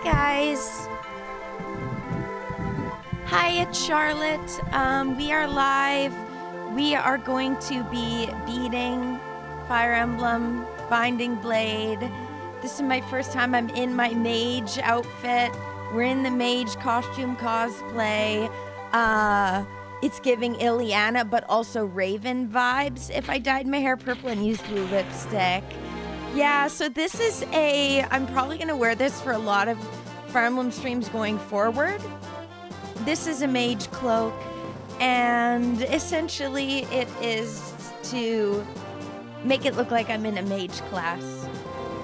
guys. Hi, it's Charlotte. We are live. We are going to be beating Fire Emblem, Binding Blade. This is my first time I'm in my mage outfit. We're in the mage costume cosplay. It's giving Ileana, but also Raven vibes if I dyed my hair purple and used blue lipstick. Yeah, so this is I'm probably going to wear this for a lot of Fire Emblem streams going forward. This is a mage cloak, and essentially it is to make it look like I'm in a mage class.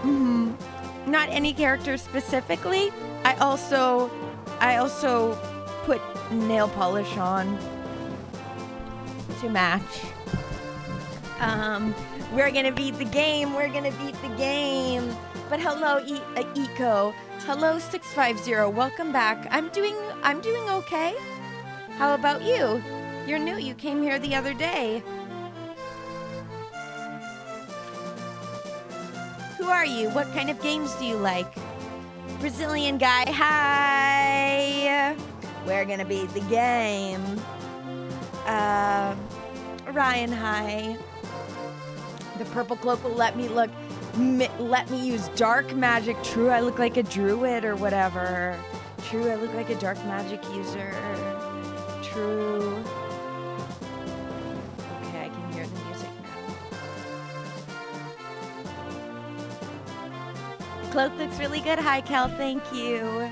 Not any character specifically. I also put nail polish on to match. We're gonna beat the game. But hello, Eco. Hello, 650. Welcome back. I'm doing okay. How about you? You're new. You came here the other day. Who are you? What kind of games do you like? Brazilian guy. Hi. We're gonna beat the game. Ryan, hi. The purple cloak will let me use dark magic. True, I look like a druid or whatever. True, I look like a dark magic user. True. Okay, I can hear the music now. Cloak looks really good. Hi, Kel. Thank you.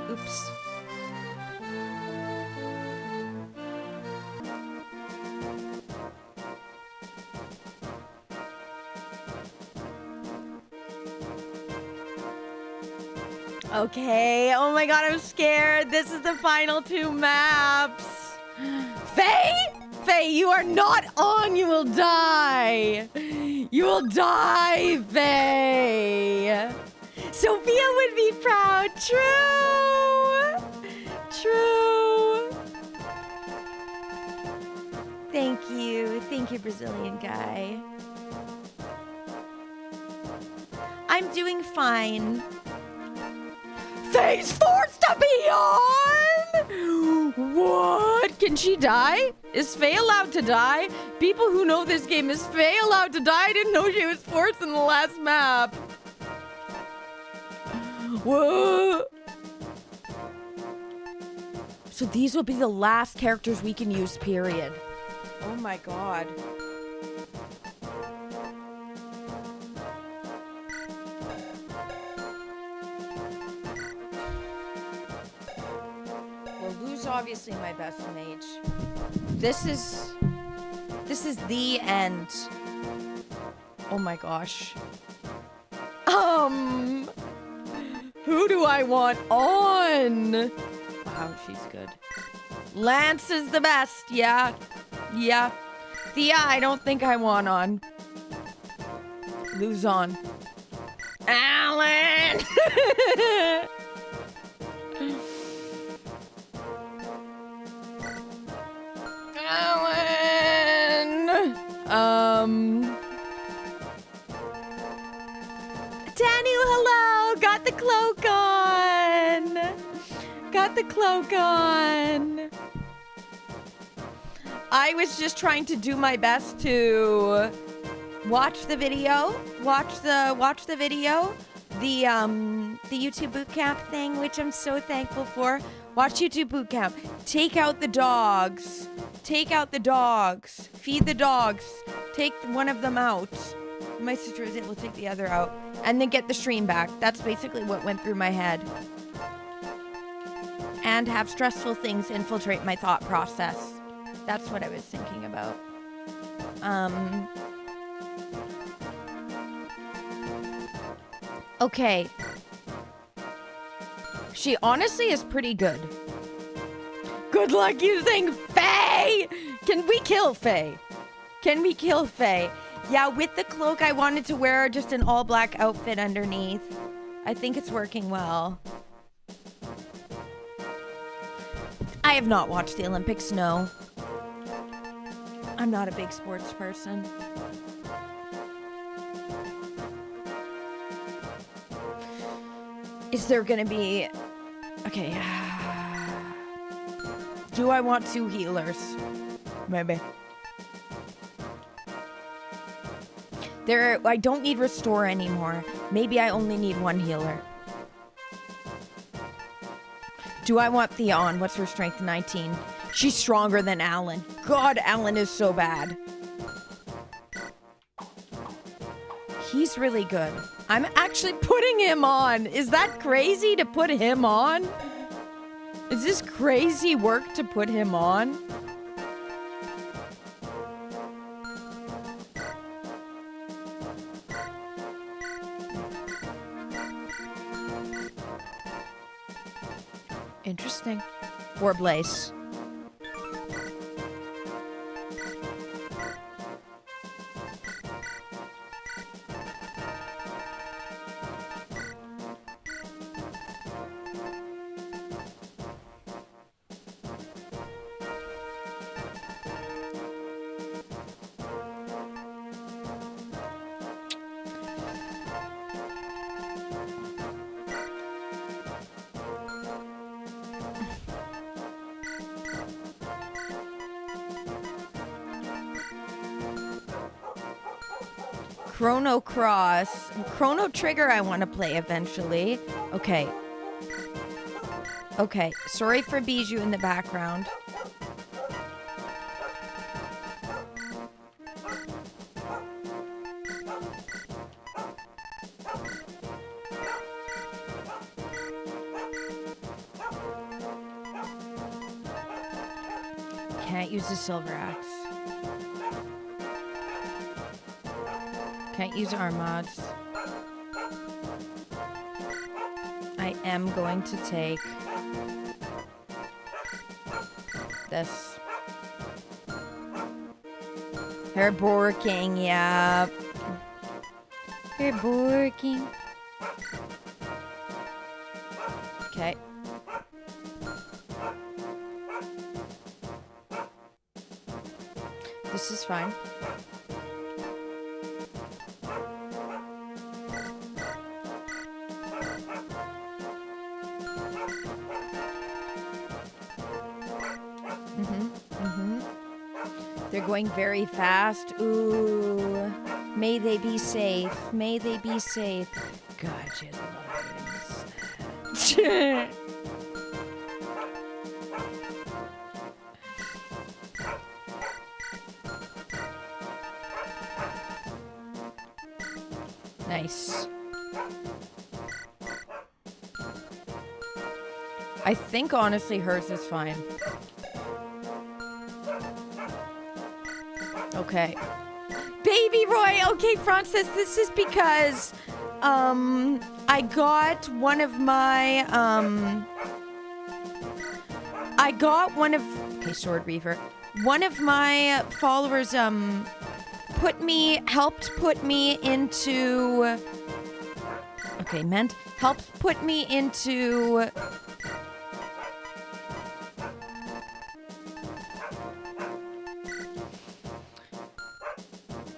Oops. Okay, oh my god, I'm scared. This is the final two maps. Faye? Faye, you are not on. You will die. You will die, Faye. Sophia would be proud. True. True. Thank you. Thank you, Brazilian guy. I'm doing fine. Faye's forced to be on! What? Can she die? Is Faye allowed to die? People who know this game, is Faye allowed to die? I didn't know she was forced in the last map. Whoa. So these will be the last characters we can use, period. Oh my god. Obviously my best mage. This is the end. Oh my gosh. Who do I want on? Wow, she's good. Lance is the best. Yeah. Yeah. Thea, I don't think I want on. Lose on. Alan! Daniel, hello! Got the cloak on! Got the cloak on! I was just trying to do my best to watch the video. Watch the video. The YouTube bootcamp thing, which I'm so thankful for. Watch YouTube bootcamp. Take out the dogs. Take out the dogs. Feed the dogs. Take one of them out. My sister is able to take the other out. And then get the stream back. That's basically what went through my head. And have stressful things infiltrate my thought process. That's what I was thinking about. Okay. She honestly is pretty good. Good luck using Faye! Can we kill Faye? Can we kill Faye? Yeah, with the cloak, I wanted to wear just an all-black outfit underneath. I think it's working well. I have not watched the Olympics, no. I'm not a big sports person. Is there gonna be... Okay. Do I want 2 healers? Maybe. I don't need restore anymore. Maybe I only need 1 healer. Do I want Theon? What's her strength? 19. She's stronger than Alan. God, Alan is so bad. He's really good. I'm actually putting him on. Is that crazy to put him on? Is this crazy work to put him on? Interesting. 4 Blaze. Chrono Cross. Chrono Trigger I want to play eventually. Okay. Okay. Sorry for Bijou in the background. Can't use the silver axe. Can't use our mods. I am going to take this. Herborking, yeah. Herborking. Okay. This is fine. They're going very fast. Ooh. May they be safe. May they be safe. God, she has a lot of items. Nice. I think honestly hers is fine. Okay. Baby Roy! Okay, Francis, this is because, I got one of my, okay, Sword Reaver. One of my followers, helped put me into, helped put me into,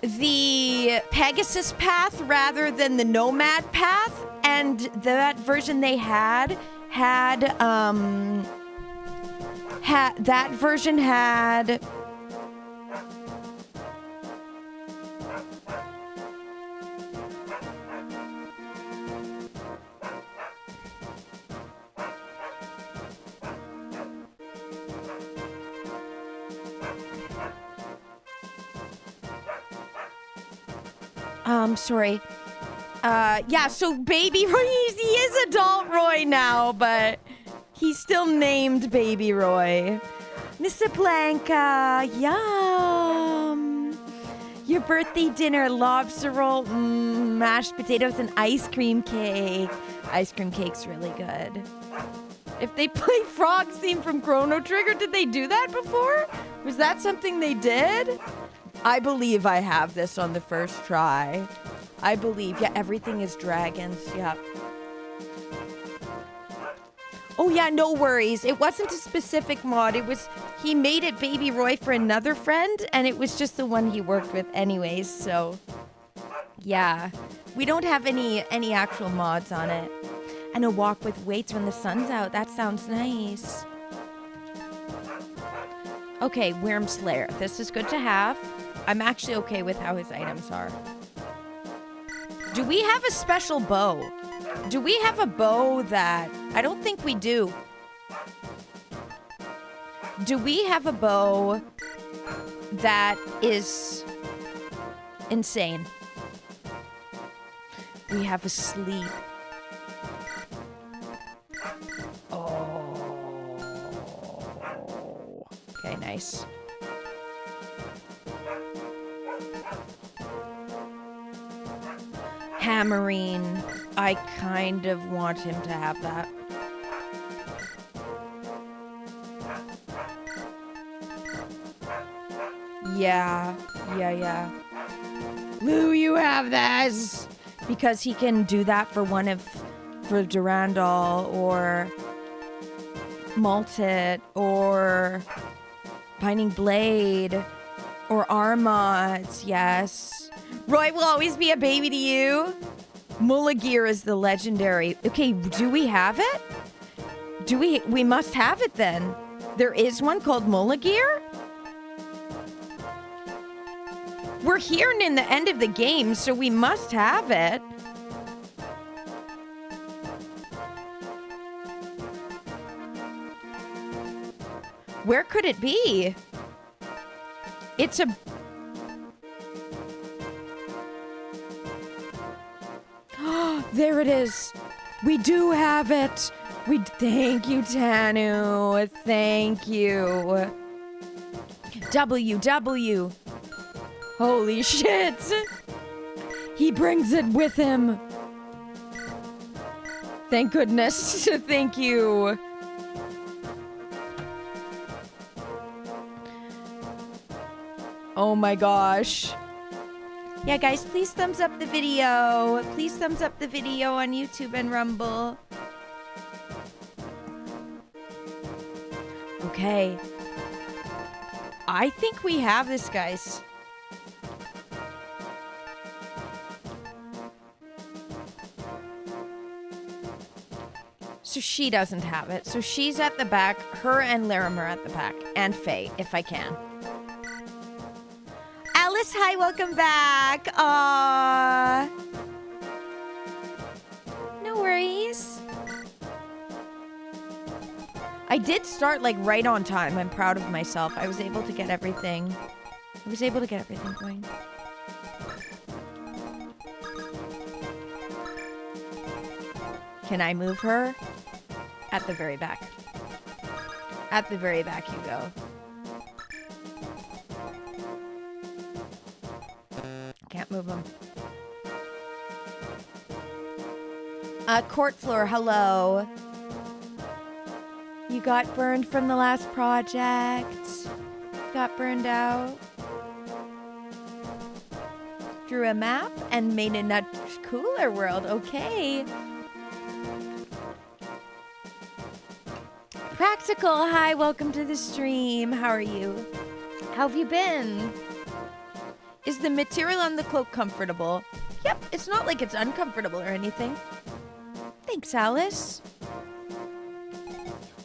the Pegasus path rather than the Nomad path, and that version they had sorry. Yeah, so Baby Roy, he is adult Roy now, but he's still named Baby Roy. Mr. Blanca, yum. Your birthday dinner, lobster roll, mashed potatoes, and ice cream cake. Ice cream cake's really good. If they play Frog's theme from Chrono Trigger, did they do that before? Was that something they did? I believe I have this on the first try. I believe. Yeah, everything is dragons. Yeah. Oh, yeah, no worries. It wasn't a specific mod. It was... He made it Baby Roy for another friend, and it was just the one he worked with anyways, so... Yeah. We don't have any actual mods on it. And a walk with weights when the sun's out. That sounds nice. Okay, Worm's Lair. This is good to have. I'm actually okay with how his items are. Do we have a special bow? Do we have a bow that... I don't think we do. Do we have a bow that is insane? We have a sleep. Oh. Okay, nice. Hammering. I kind of want him to have that. Yeah. Lou, you have this! Because he can do that for for Durandal, or Malted, or Binding Blade, or Armot, yes. Roy will always be a baby to you. Mulligir is the legendary. Okay, do we have it? We must have it then. There is one called Mulligir? We're here in the end of the game, so we must have it. Where could it be? It's a... There it is. We do have it. Thank you, Tanu. Thank you. WW. Holy shit. He brings it with him. Thank goodness. Thank you. Oh my gosh. Yeah, guys, please thumbs up the video. Please thumbs up the video on YouTube and Rumble. Okay. I think we have this, guys. So she doesn't have it. So she's at the back. Her and Larimer at the back. And Faye, if I can. Alice, hi, welcome back. Aww. No worries. I did start, like, right on time. I'm proud of myself. I was able to get everything. Going. Can I move her? At the very back. At the very back you go. Can't move him. Court floor, hello. You got burned from the last project. Got burned out. Drew a map and made a much cooler world. Okay. Practical, hi, welcome to the stream. How are you? How have you been? Is the material on the cloak comfortable? Yep, it's not like it's uncomfortable or anything. Thanks, Alice.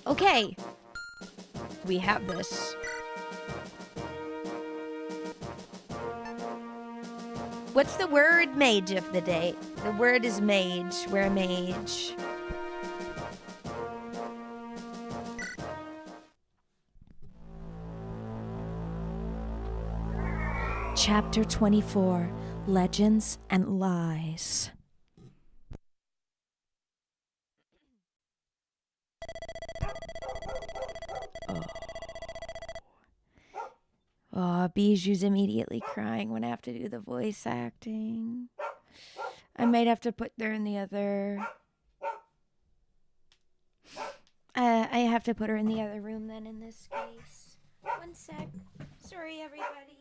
Okay. We have this. What's the word mage of the day? The word is mage. We're a mage. Chapter 24, Legends and Lies. Oh, Bijou's immediately crying when I have to do the voice acting. I might have to put her in the other... I have to put her in the other room then in this case. One sec. Sorry, everybody.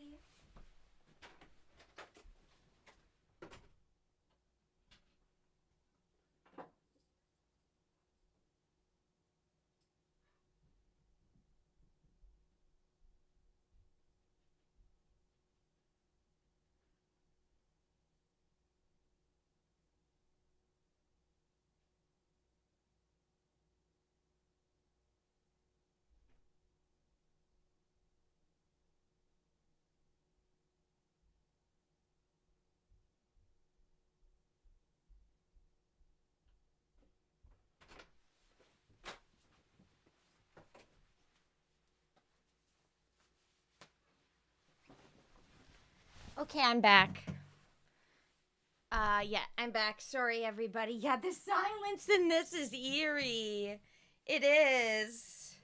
Okay, I'm back. Yeah, I'm back. Sorry, everybody. Yeah, the silence in this is eerie. It is.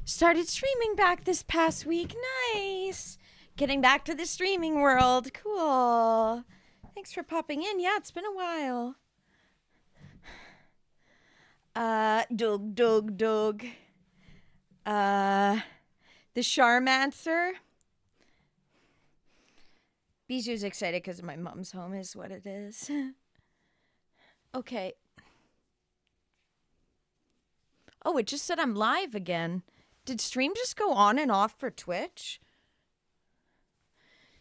Started streaming back this past week. Nice. Getting back to the streaming world. Cool. Thanks for popping in. Yeah, it's been a while. Doug. The Charmancer. Bijou's excited because my mom's home is what it is. Okay. Oh, it just said I'm live again. Did stream just go on and off for Twitch?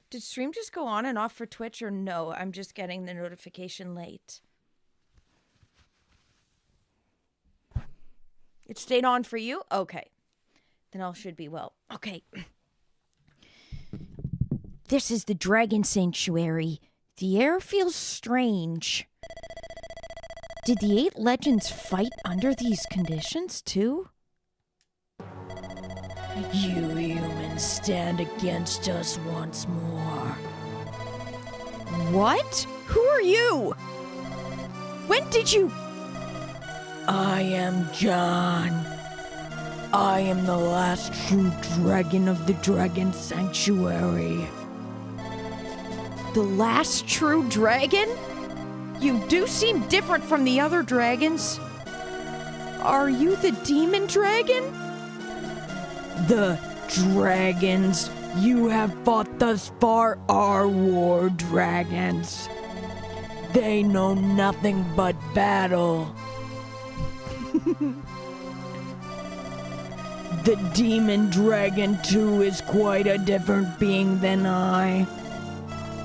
Did stream just go on and off for Twitch or no? I'm just getting the notification late. It stayed on for you? Okay. Then all should be well. Okay. This is the Dragon Sanctuary. The air feels strange. Did the 8 legends fight under these conditions too? You humans stand against us once more. What? Who are you? When did you... I am Jahn. I am the last true dragon of the Dragon Sanctuary. The last true dragon? You do seem different from the other dragons. Are you the demon dragon? The dragons you have fought thus far are war dragons. They know nothing but battle. The demon dragon too is quite a different being than I.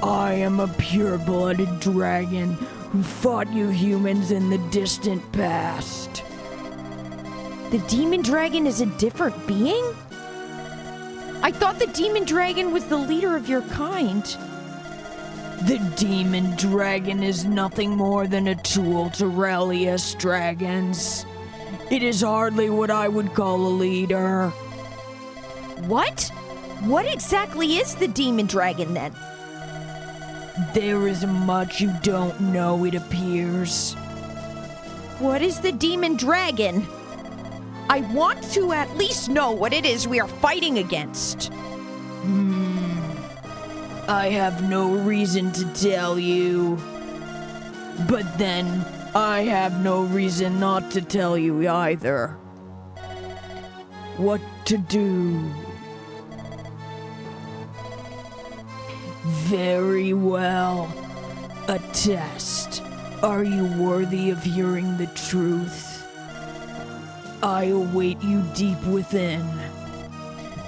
I am a pure-blooded dragon who fought you humans in the distant past. The demon dragon is a different being? I thought the demon dragon was the leader of your kind. The demon dragon is nothing more than a tool to rally us dragons. It is hardly what I would call a leader. What? What exactly is the demon dragon then? There is much you don't know, it appears. What is the demon dragon? I want to at least know what it is we are fighting against. I have no reason to tell you. But then, I have no reason not to tell you either. What to do? Very well. A test. Are you worthy of hearing the truth? I await you deep within.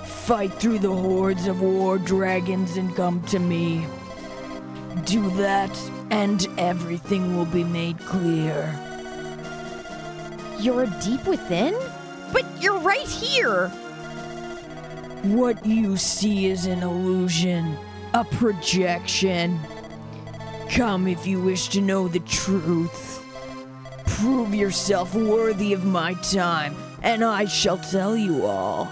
Fight through the hordes of war dragons and come to me. Do that, and everything will be made clear. You're deep within? But you're right here! What you see is an illusion. A projection. Come if you wish to know the truth. Prove yourself worthy of my time, and I shall tell you all.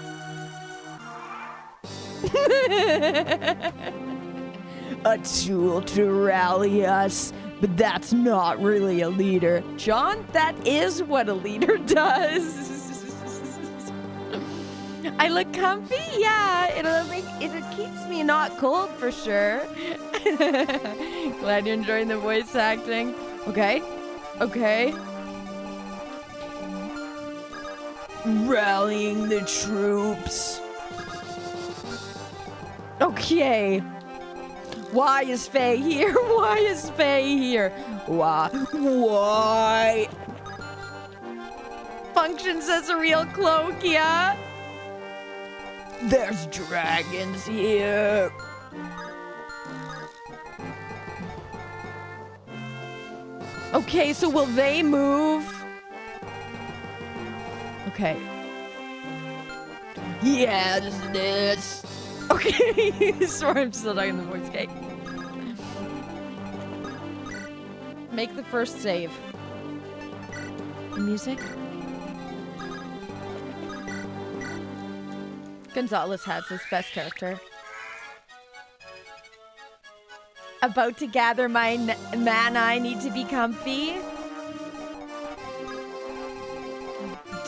A tool to rally us, but that's not really a leader. Jahn, that is what a leader does. I look comfy? Yeah, it keeps me not cold for sure. Glad you're enjoying the voice acting. Okay. Rallying the troops. Okay. Why is Faye here? Why? Functions as a real cloak, yeah? There's dragons here. Okay, so will they move? Okay. Yes, this. Okay, sorry, I'm still talking the voice cake. Make the first save. The music. Gonzalez has his best character. About to gather my mana. I need to be comfy.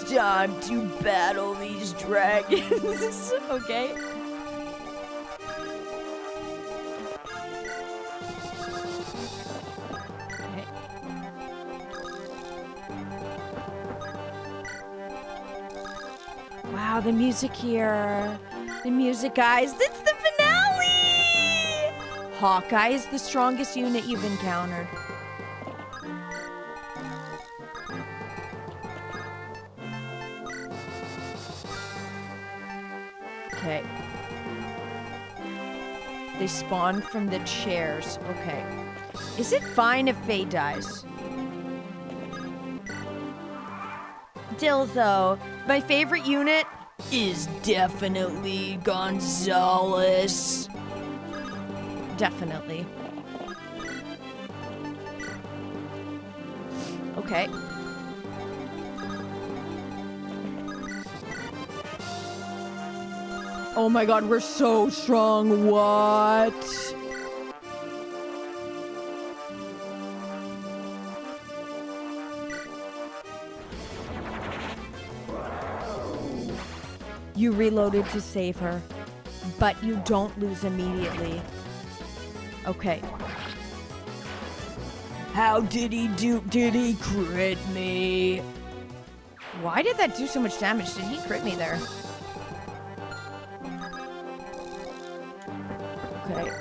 Time to battle these dragons. Okay. Okay. Wow, the music here. The music, guys. It's the finale! Hawkeye is the strongest unit you've encountered. Okay. They spawn from the chairs. Okay. Is it fine if Faye dies? Dilzo. My favorite unit is definitely Gonzalez. Definitely. Okay. Oh my god, we're so strong. What? You reloaded to save her, but you don't lose immediately. Okay. How did he do? Did he crit me? Why did that do so much damage? Did he crit me there? Okay.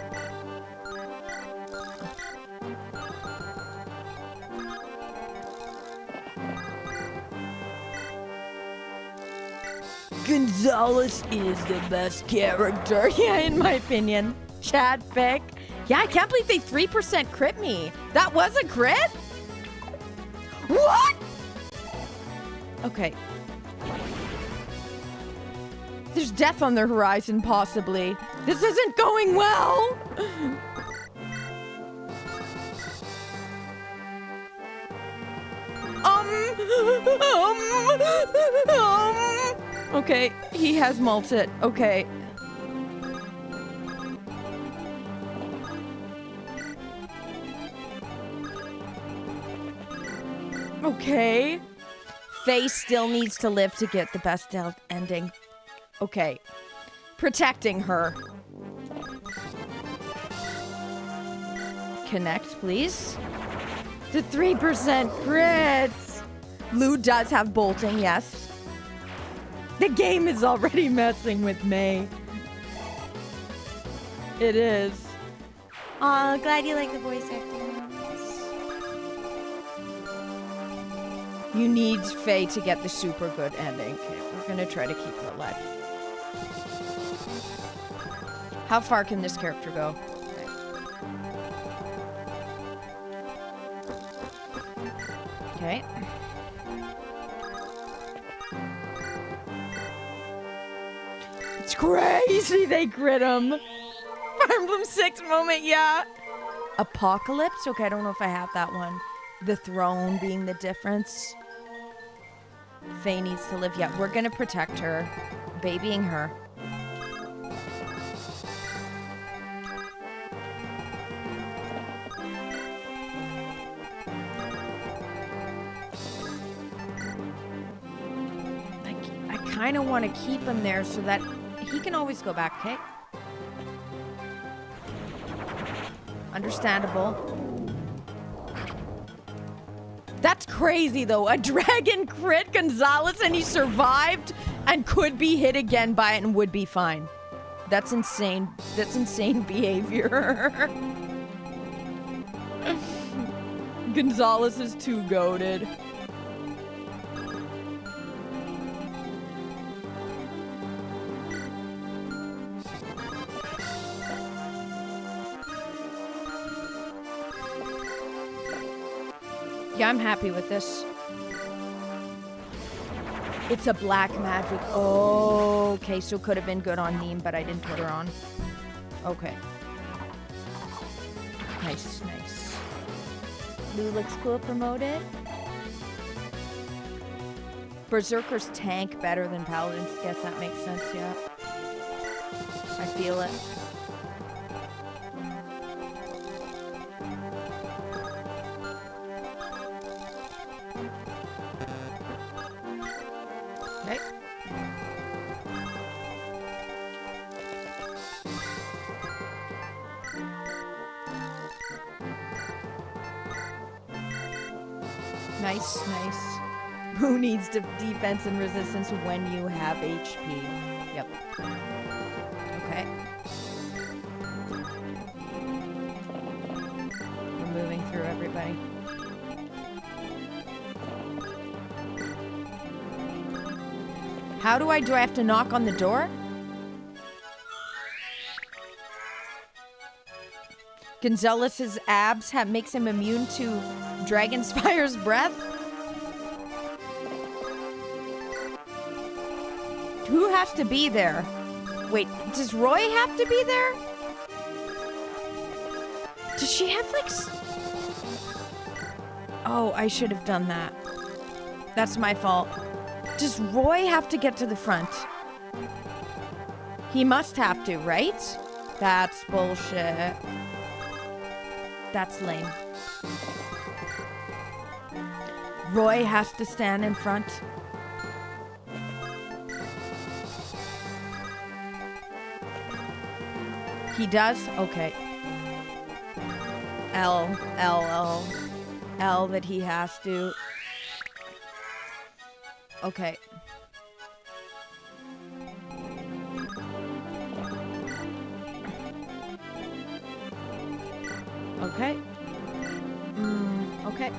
Gonzalez is the best character. Yeah, in my opinion. Chad Fick. Yeah, I can't believe they 3% crit me. That was a crit? What? Okay. There's death on the horizon, possibly. This isn't going well. Okay, he has multed. Okay. Okay. Faye still needs to live to get the best ending. Okay. Protecting her. Connect, please. The 3% crits. Lou does have bolting, yes. The game is already messing with May. It is. Aw, glad you like the voice acting. You need Faye to get the super good ending. Okay, we're gonna try to keep her alive. How far can this character go? Okay. It's crazy they crit him. Fire Emblem 6 moment, yeah. Apocalypse? Okay, I don't know if I have that one. The throne being the difference. Faye needs to live. Yeah, we're gonna protect her. Babying her. I kind of want to keep him there so that he can always go back, okay? Understandable. That's crazy, though. A dragon crit Gonzalez and he survived and could be hit again by it and would be fine. That's insane. That's insane behavior. Gonzalez is too goated. Yeah, I'm happy with this. It's a black magic. Oh, okay, so could have been good on Neem, but I didn't put her on. Okay. Nice, nice. Lou looks cool promoted. Berserker's tank better than Paladin's. Guess that makes sense, yeah. I feel it. Nice, nice. Who needs defense and resistance when you have HP? Yep. Okay. We're moving through everybody. Do I have to knock on the door? Gonzalez's abs makes him immune to Dragon's Fire's breath? Who has to be there? Wait, does Roy have to be there? Does she have like... Oh, I should have done that. That's my fault. Does Roy have to get to the front? He must have to, right? That's bullshit. That's lame. Roy has to stand in front. He does? Okay. L that he has to. Okay. Okay. Okay.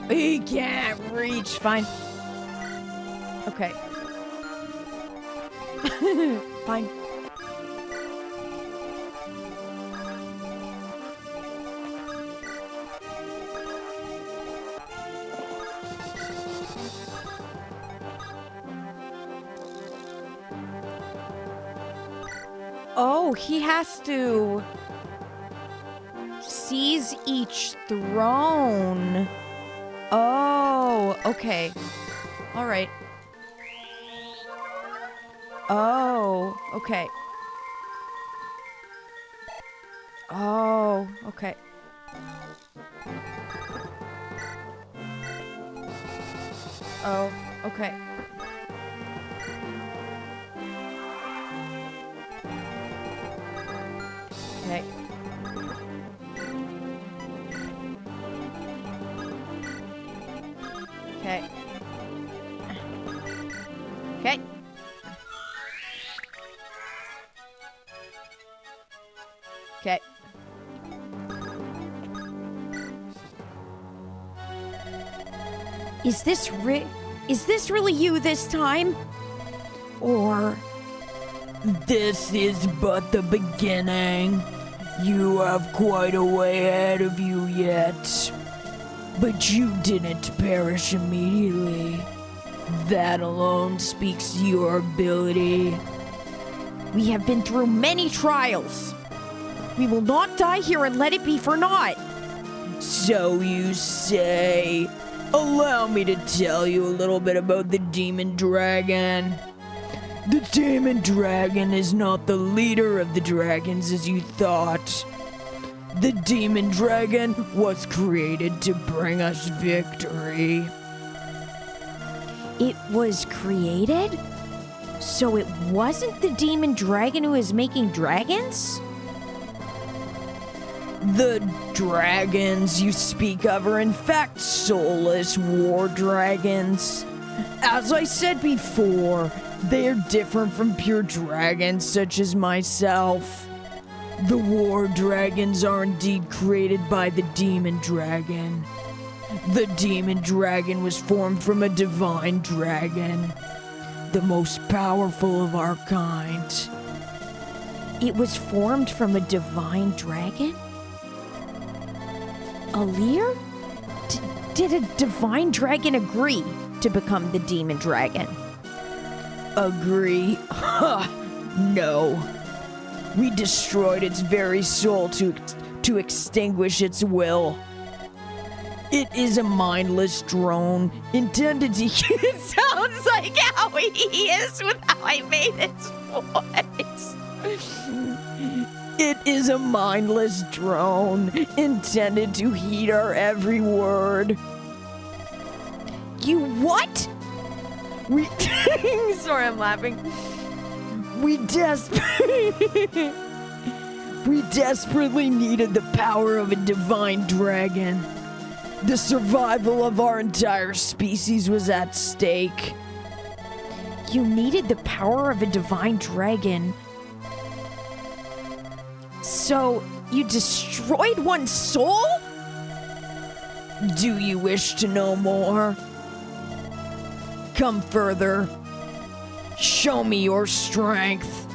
He can't reach. Fine. Okay. Fine. Oh, he has to seize each throne. Oh, okay. All right. Oh, okay. Oh, okay. Oh, okay. Okay. Okay. Okay. Okay. Is this really you this time? Or this is but the beginning. You have quite a way ahead of you yet. But you didn't perish immediately. That alone speaks to your ability. We have been through many trials. We will not die here and let it be for naught. So you say. Allow me to tell you a little bit about the Demon Dragon. The Demon Dragon is not the leader of the dragons as you thought. The Demon Dragon was created to bring us victory. It was created? So it wasn't the Demon Dragon who is making dragons? The dragons you speak of are in fact soulless war dragons. As I said before, they are different from pure dragons such as myself. The war dragons are indeed created by the Demon Dragon. The Demon Dragon was formed from a divine dragon, the most powerful of our kind. It was formed from a divine dragon? Alir? Did a divine dragon agree to become the Demon Dragon? Agree? Ha! No. We destroyed its very soul to extinguish its will. It is a mindless drone intended to... It sounds like how he is with how I made his voice. It is a mindless drone intended to heed our every word. You what? We... Sorry, I'm laughing. We desperately needed the power of a divine dragon. The survival of our entire species was at stake. You needed the power of a divine dragon. So, you destroyed one soul? Do you wish to know more? Come further. Show me your strength.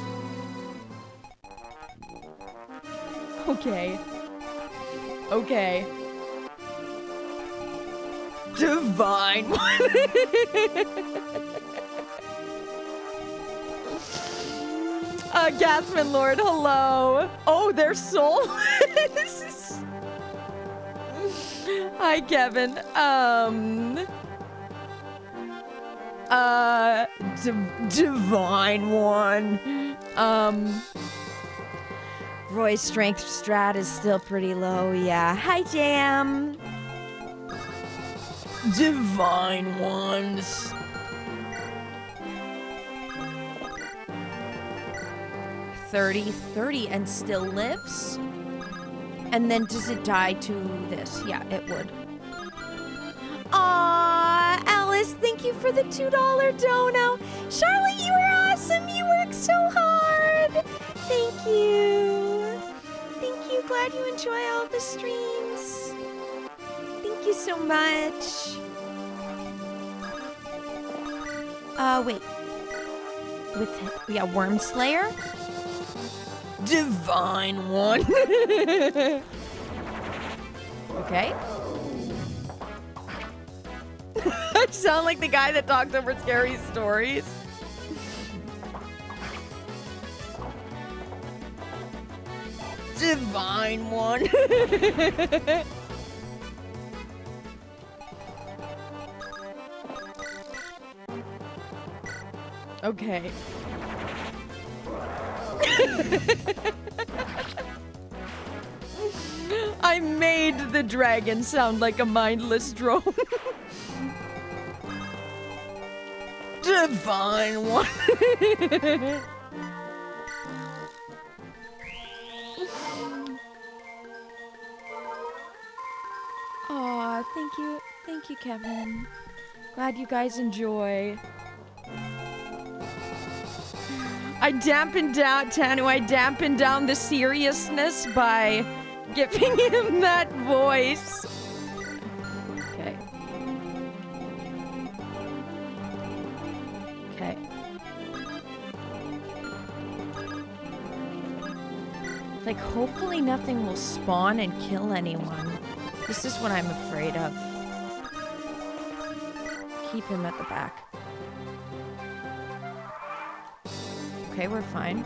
Okay. Okay. Divine one. Gasman Lord, hello. Oh, they're soulless. Hi, Kevin. Divine one. Roy's strength strat is still pretty low, yeah. Hi, Jam. Divine ones. 30 and still lives. And then does it die to this? Yeah, it would. Aww, Alice, thank you for the $2 dono. Charlotte, you are awesome. You work so hard. Thank you. Thank you. Glad you enjoy all the streams. Thank you so much. Wait. Worm Slayer? Divine one. Okay. I sound like the guy that talks over scary stories. Divine one. Okay. I made the dragon sound like a mindless drone. Divine one. Aw, thank you, Kevin. Glad you guys enjoy. I dampened down the seriousness by giving him that voice. Okay. Okay. Like, hopefully nothing will spawn and kill anyone. This is what I'm afraid of. Keep him at the back. Okay, we're fine.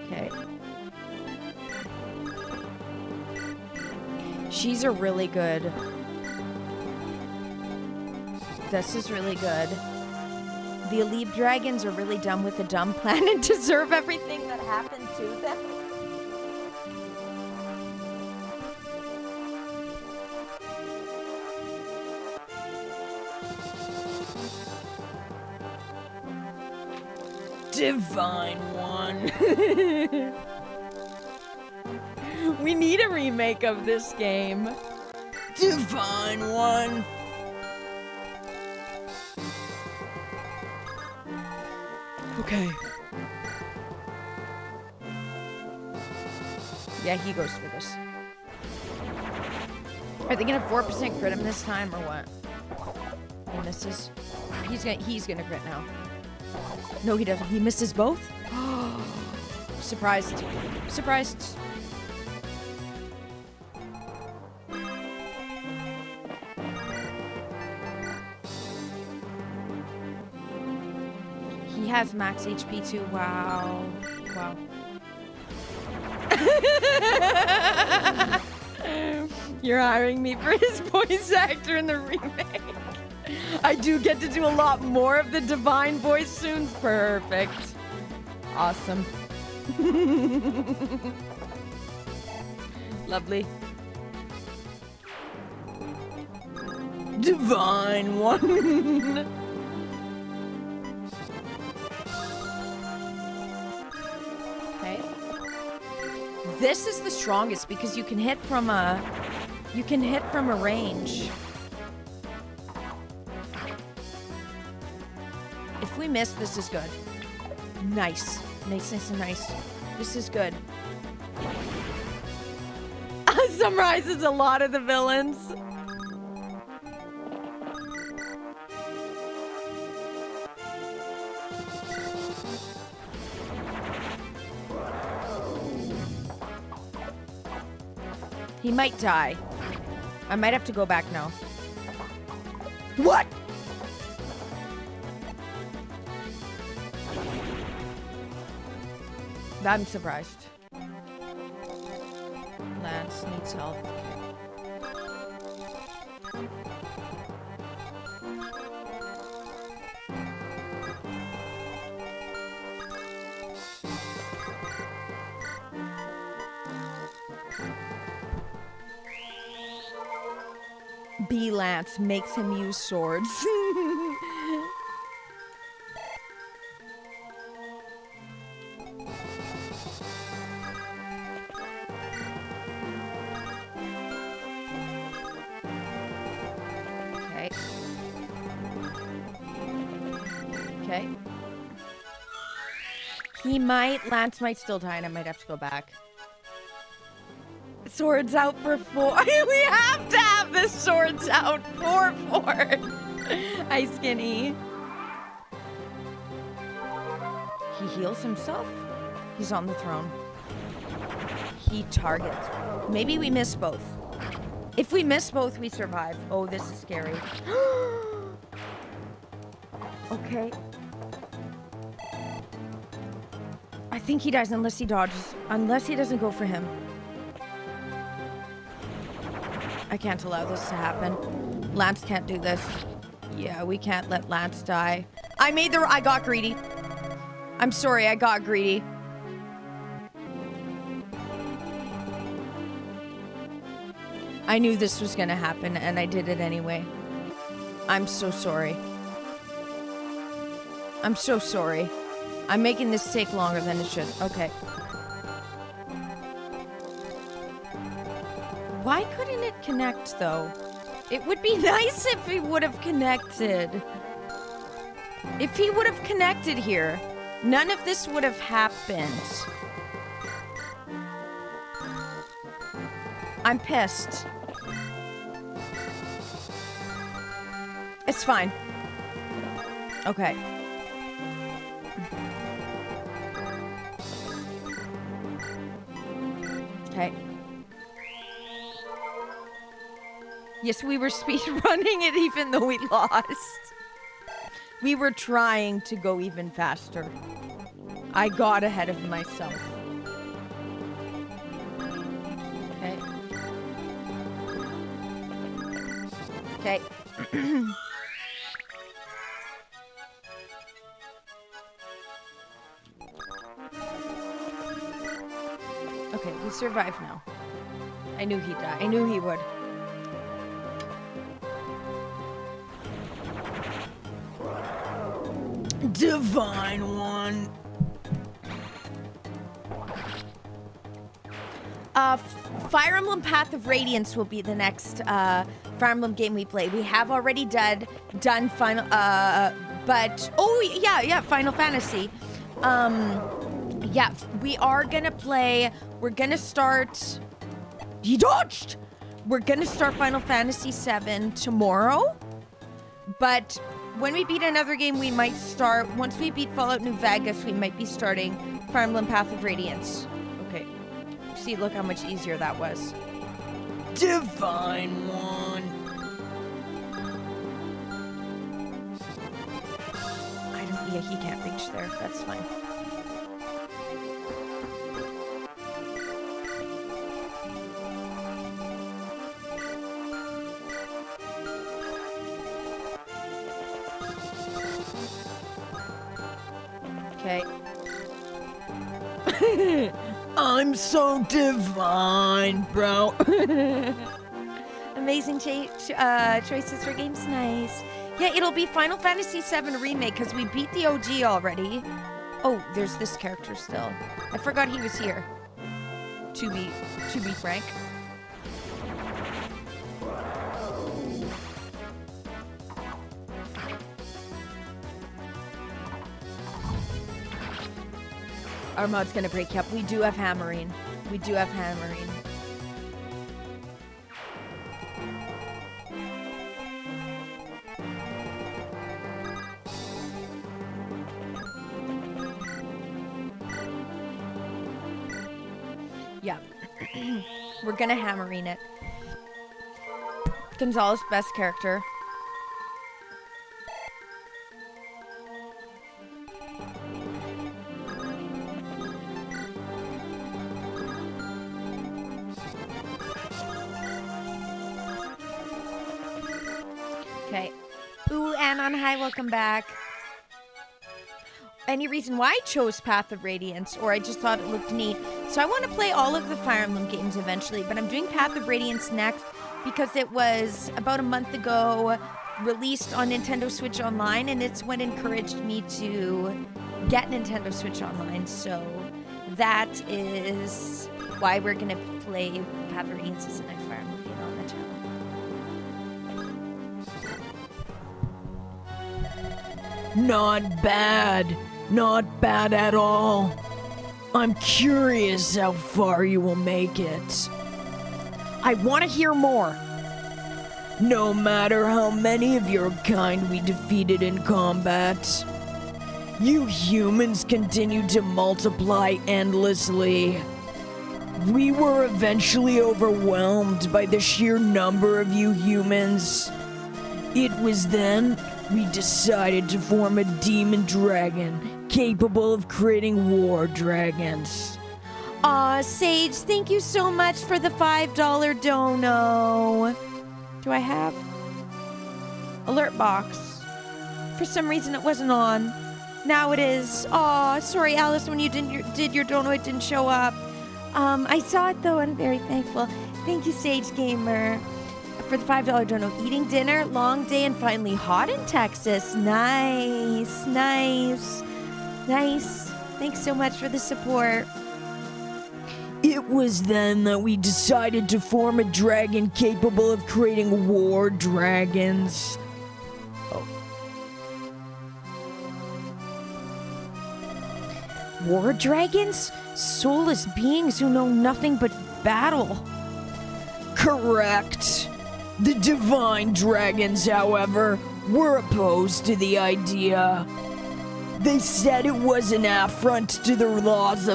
Okay. She's a really good. This is really good. The elite dragons are really dumb with a dumb plan and deserve everything that happened to them. Divine one. We need a remake of this game. Divine one. Okay. Yeah, he goes for this. Are they gonna 4% crit him this time or what? He misses. He's gonna crit now. No, he doesn't. He misses both? Surprised. Surprised. He has max HP too. Wow. Wow. You're hiring me for his voice actor in the remake. I do get to do a lot more of the divine voice soon. Perfect. Awesome. Lovely. Divine one. Okay. This is the strongest because you can hit from a range. If we miss, this is good. Nice. Nice, nice, and nice. This is good. Summarizes a lot of the villains. He might die. I might have to go back now. What? I'm surprised. Lance needs help. B. Lance makes him use swords. Okay. Okay. Lance might still die and I might have to go back. Swords out for 4. We have to have the swords out for 4. Hi, Skinny. He heals himself. He's on the throne. He targets. Maybe we miss both. If we miss both, we survive. Oh, this is scary. Okay. I think he dies unless he dodges. Unless he doesn't go for him. I can't allow this to happen. Lance can't do this. Yeah, we can't let Lance die. I got greedy. I'm sorry, I got greedy. I knew this was gonna happen and I did it anyway. I'm so sorry. I'm so sorry. I'm making this take longer than it should. Okay. Why couldn't it connect, though? It would be nice if he would have connected. If he would have connected here, none of this would have happened. I'm pissed. It's fine. Okay. Okay. Yes, we were speed running it even though we lost. We were trying to go even faster. I got ahead of myself. Okay. Okay. Okay, we survived now. I knew he'd die. I knew he would. Divine One. Fire Emblem Path of Radiance will be the next Fire Emblem game we play. We have already done Final, but oh yeah, Final Fantasy. Yeah, we are gonna play. We're gonna start. He dodged. We're gonna start Final Fantasy VII tomorrow, but when we beat another game, we might start. Once we beat Fallout New Vegas, we might be starting Fire Emblem Path of Radiance. Okay. See, look how much easier that was. Divine One. Yeah, he can't reach there. That's fine. Okay. I'm so divine, bro. Amazing choices for games. Nice. Yeah, it'll be Final Fantasy VII Remake because we beat the OG already. Oh, there's this character still. I forgot he was here. to be frank. Our mod's gonna break. Yep, we do have hammering. We do have hammering. Yeah. We're gonna hammering it. Gonzalez, best character. Okay. Ooh, Anon, hi, welcome back. Any reason why I chose Path of Radiance, or I just thought it looked neat. So I want to play all of the Fire Emblem games eventually, but I'm doing Path of Radiance next because it was about a month ago released on Nintendo Switch Online, and it's what encouraged me to get Nintendo Switch Online. So that is why we're going to play Path of Radiance as the next Fire Emblem game on the channel. Not bad. Not bad at all. I'm curious how far you will make it. I want to hear more. No matter how many of your kind we defeated in combat, you humans continue to multiply endlessly. We were eventually overwhelmed by the sheer number of you humans. It was then we decided to form a demon dragon capable of creating war dragons. Aw, Sage, thank you so much for the $5 dono. Do I have alert box? For some reason it wasn't on. Now it is. Aw, sorry, Alice, when you did your dono, it didn't show up. I saw it though, and very thankful. Thank you, Sage Gamer, for the $5 dono. Eating dinner, long day, and finally hot in Texas. Nice, nice, nice. Thanks so much for the support. It was then that we decided to form a dragon capable of creating war dragons. War dragons? Soulless beings who know nothing but battle. Correct. The divine dragons, however, were opposed to the idea. They said it was an affront to the laws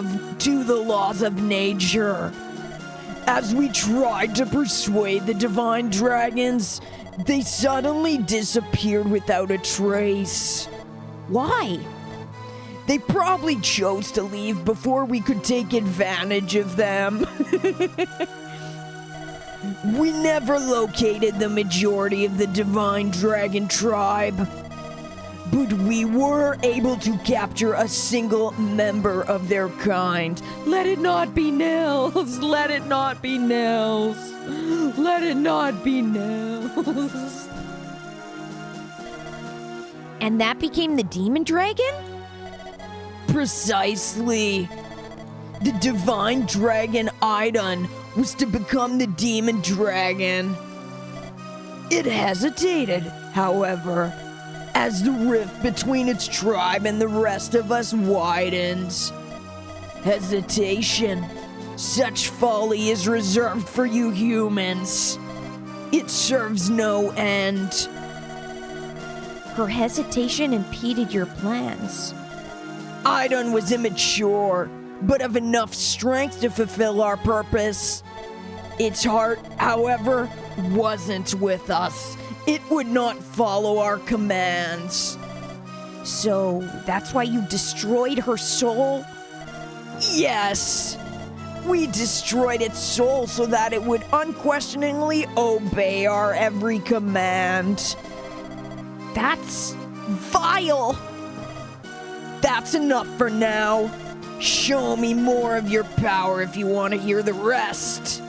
of nature. As we tried to persuade the divine dragons, they suddenly disappeared without a trace. Why? They probably chose to leave before we could take advantage of them. We never located the majority of the divine dragon tribe, but we were able to capture a single member of their kind. Let it not be Nils. Let it not be Nils. Let it not be Nils. And that became the demon dragon? Precisely. The divine dragon Idun was to become the demon dragon. It hesitated, however, as the rift between its tribe and the rest of us widens. Hesitation. Such folly is reserved for you humans. It serves no end. Her hesitation impeded your plans. Idun was immature, but of enough strength to fulfill our purpose. Its heart, however, wasn't with us. It would not follow our commands. So that's why you destroyed her soul? Yes. We destroyed its soul so that it would unquestioningly obey our every command. That's vile. That's enough for now. Show me more of your power if you want to hear the rest.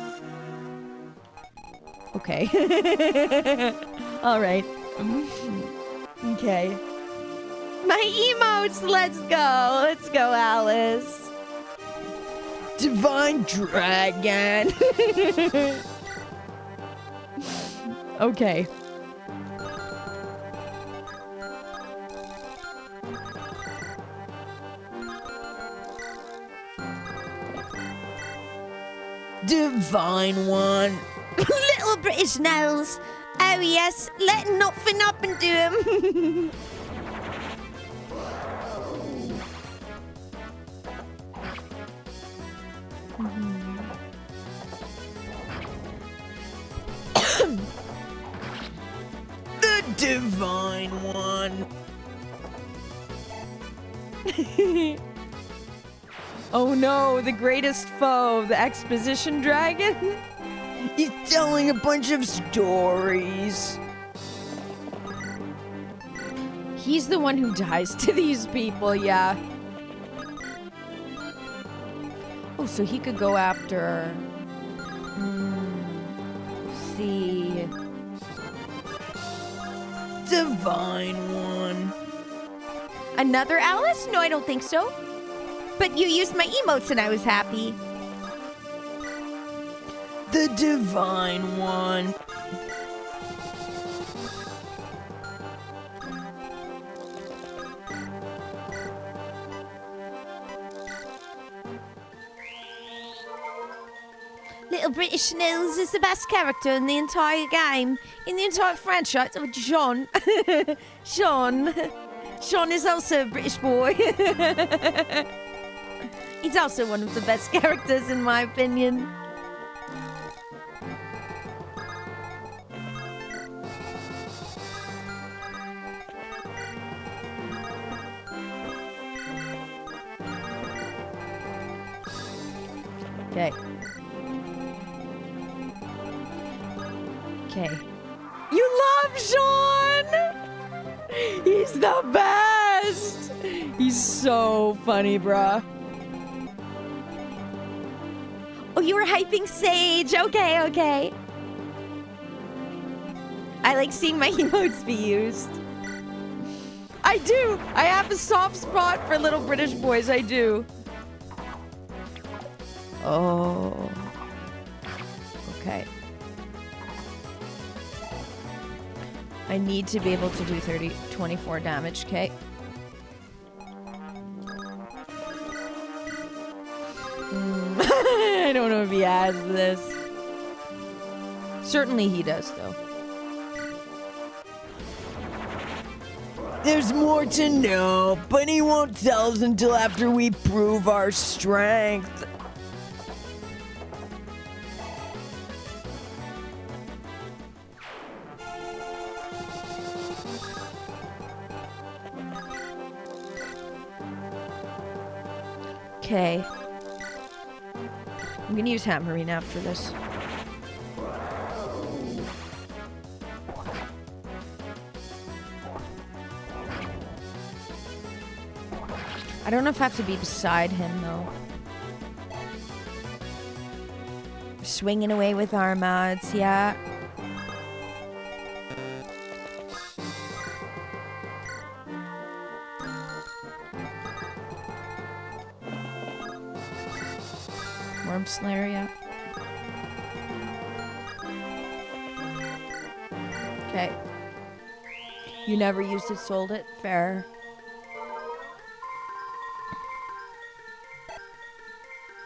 Okay. All right. Okay. My emotes, let's go. Let's go, Alice. Divine Dragon. Okay. Divine One. Little British Nels. Oh yes, let nothing happen to him. The Divine One. Oh no, the greatest foe, the exposition dragon? He's telling a bunch of stories. He's the one who dies to these people, yeah. Oh, so he could go after... see... Divine One. Another Alice? No, I don't think so. But you used my emotes and I was happy. The Divine One. Little British Nils is the best character in the entire game. In the entire franchise. Oh, Jahn. Jahn is also a British boy. He's also one of the best characters in my opinion. Okay. Okay. You love Jahn! He's the best! He's so funny, bruh. Oh, you were hyping Sage. Okay, okay. I like seeing my emotes be used. I do! I have a soft spot for little British boys, I do. Oh. Okay. I need to be able to do 24 damage, okay? I don't know if he has this. Certainly he does, though. There's more to know, but he won't tell us until after we prove our strength. Okay. I'm gonna use Hammering after this. I don't know if I have to be beside him, though. Swinging away with our mods, yeah. Worm Slayer, yeah. Okay. You never used it, sold it. Fair.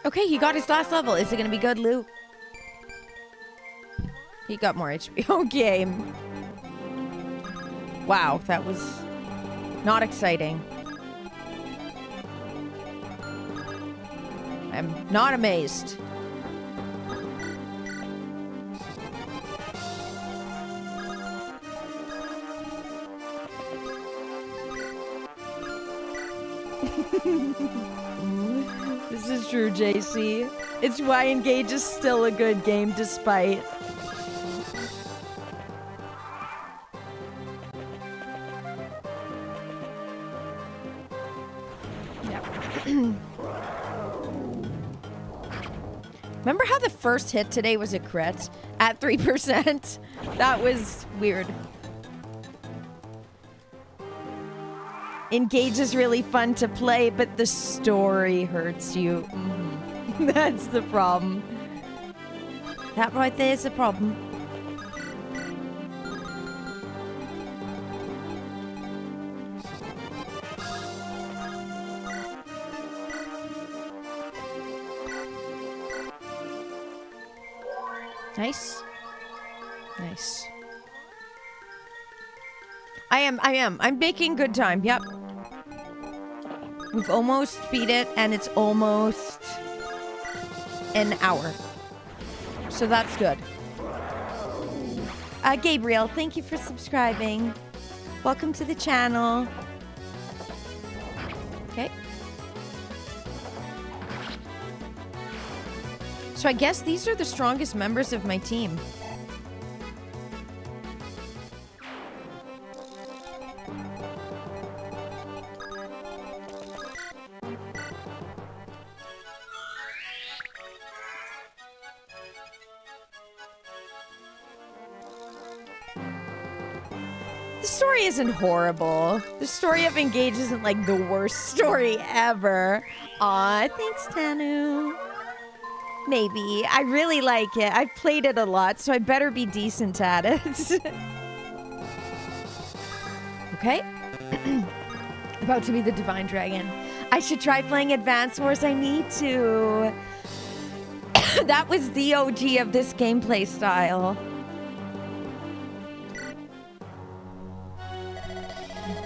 Okay, he got his last level. Is it gonna be good, Lou? He got more HP. Okay. Wow, that was not exciting. I'm not amazed. This is true, JC. It's why Engage is still a good game despite. Yeah. Remember how the first hit today was a crit at 3%? That was weird. Engage is really fun to play, but the story hurts you. That's the problem. That right there is the problem. Nice. Nice. I am. I'm making good time. Yep. We've almost beat it, and it's almost an hour. So that's good. Gabriel, thank you for subscribing. Welcome to the channel. Okay. So I guess these are the strongest members of my team. The story isn't horrible. The story of Engage isn't like the worst story ever. Aw, thanks, Tanu. Maybe. I really like it. I've played it a lot, so I better be decent at it. Okay. About to be the Divine Dragon. I should try playing Advance Wars. I need to. That was the OG of this gameplay style.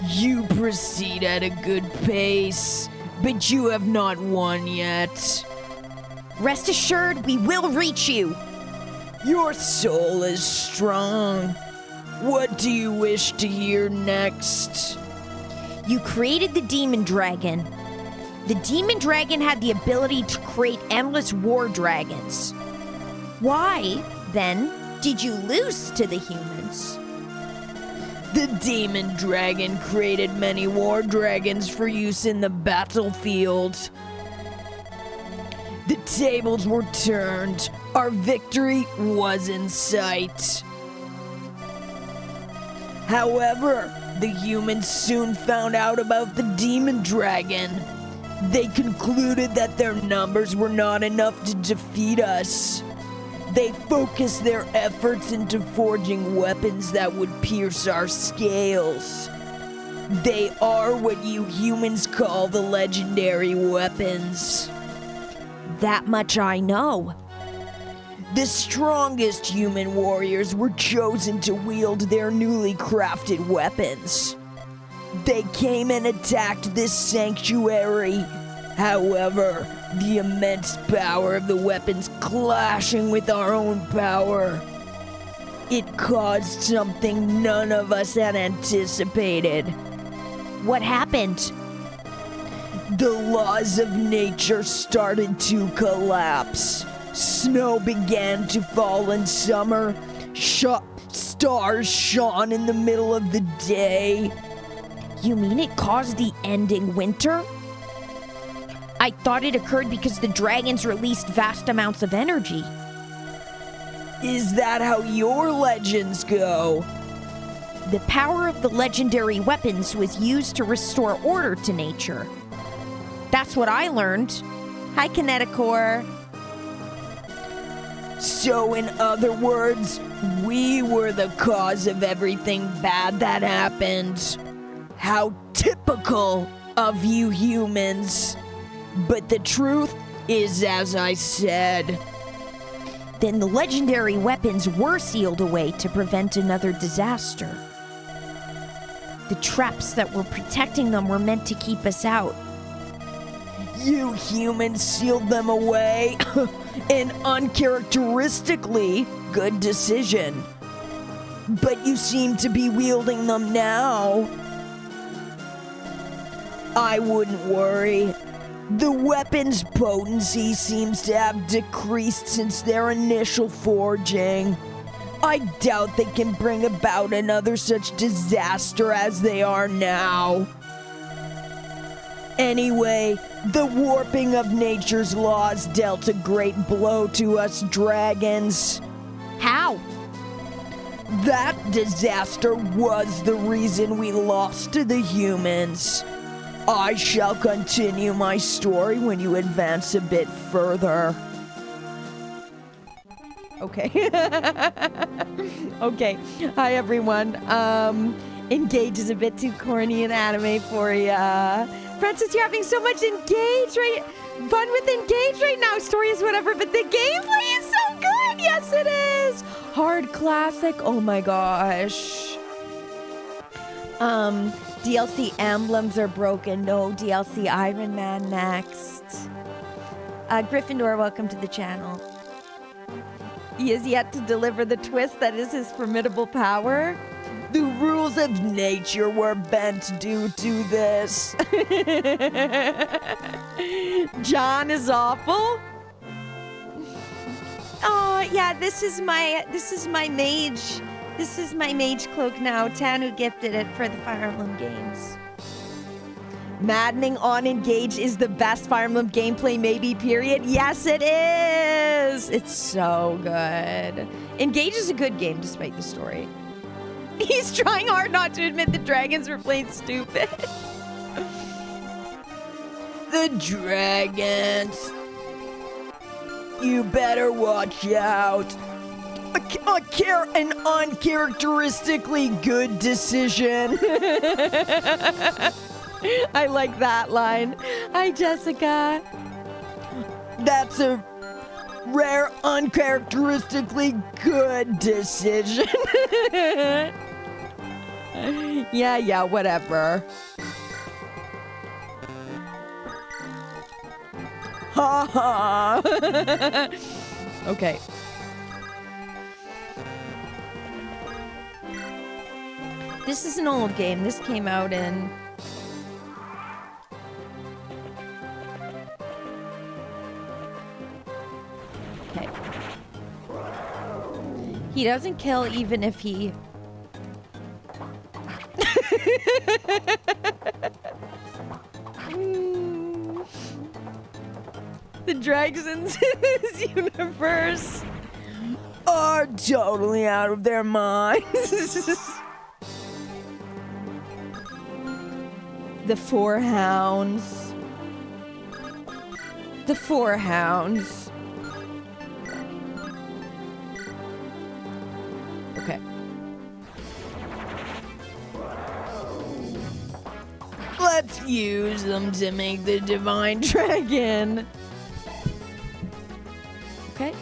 You proceed at a good pace, but you have not won yet. Rest assured, we will reach you. Your soul is strong. What do you wish to hear next? You created the Demon Dragon. The Demon Dragon had the ability to create endless war dragons. Why, then, did you lose to the humans? The Demon Dragon created many war dragons for use in the battlefield. The tables were turned. Our victory was in sight. However, the humans soon found out about the Demon Dragon. They concluded that their numbers were not enough to defeat us. They focused their efforts into forging weapons that would pierce our scales. They are what you humans call the legendary weapons. That much I know. The strongest human warriors were chosen to wield their newly crafted weapons. They came and attacked this sanctuary. However, the immense power of the weapons clashing with our own power, it caused something none of us had anticipated. What happened? The laws of nature started to collapse. Snow began to fall in summer. Stars shone in the middle of the day. You mean it caused the ending winter? I thought it occurred because the dragons released vast amounts of energy. Is that how your legends go? The power of the legendary weapons was used to restore order to nature. That's what I learned. Hi, Kineticore. So in other words, we were the cause of everything bad that happened. How typical of you humans. But the truth is as I said. Then the legendary weapons were sealed away to prevent another disaster. The traps that were protecting them were meant to keep us out. You humans sealed them away. An uncharacteristically good decision. But you seem to be wielding them now. I wouldn't worry. The weapon's potency seems to have decreased since their initial forging. I doubt they can bring about another such disaster as they are now. Anyway, the warping of nature's laws dealt a great blow to us dragons. How? That disaster was the reason we lost to the humans. I shall continue my story when you advance a bit further. Okay. Okay. Hi, everyone. Engage is a bit too corny in anime for ya. Francis, you're having so much fun with Engage right now. Story is whatever, but the gameplay is so good. Yes, it is. Hard classic. Oh my gosh. DLC emblems are broken. No DLC Iron Man next. Gryffindor, welcome to the channel. He is yet to deliver the twist that is his formidable power. The rules of nature were bent due to this. Jahn is awful. Oh yeah, this is my mage. This is my mage cloak now. Tanu gifted it for the Fire Emblem games. Maddening on Engage is the best Fire Emblem gameplay maybe, period. Yes, it is! It's so good. Engage is a good game despite the story. He's trying hard not to admit the dragons were playing stupid. The dragons. You better watch out. An uncharacteristically good decision. I like that line. Hi, Jessica. That's a rare, uncharacteristically good decision. Yeah, whatever. Ha ha. Okay. This is an old game. This came out in... Okay. He doesn't kill even if he... The dragons in this universe are totally out of their minds. The Four Hounds. The Four Hounds. Okay. Let's use them to make the Divine Dragon. Okay.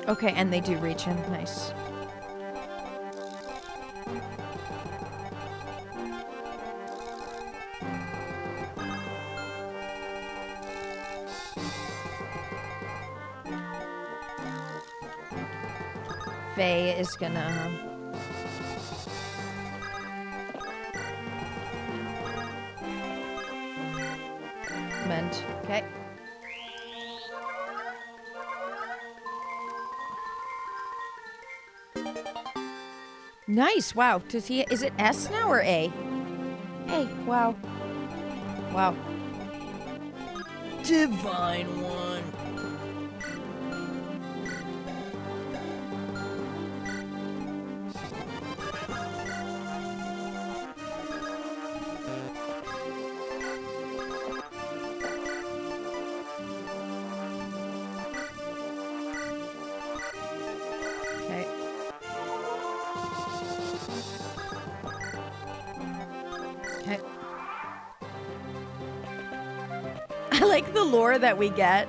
Okay, and they do reach him. Nice. Faye is gonna... Mend. Okay. Nice. Wow. Does he... Is it S now or A? A. Wow. Wow. Divine One. I like the lore that we get.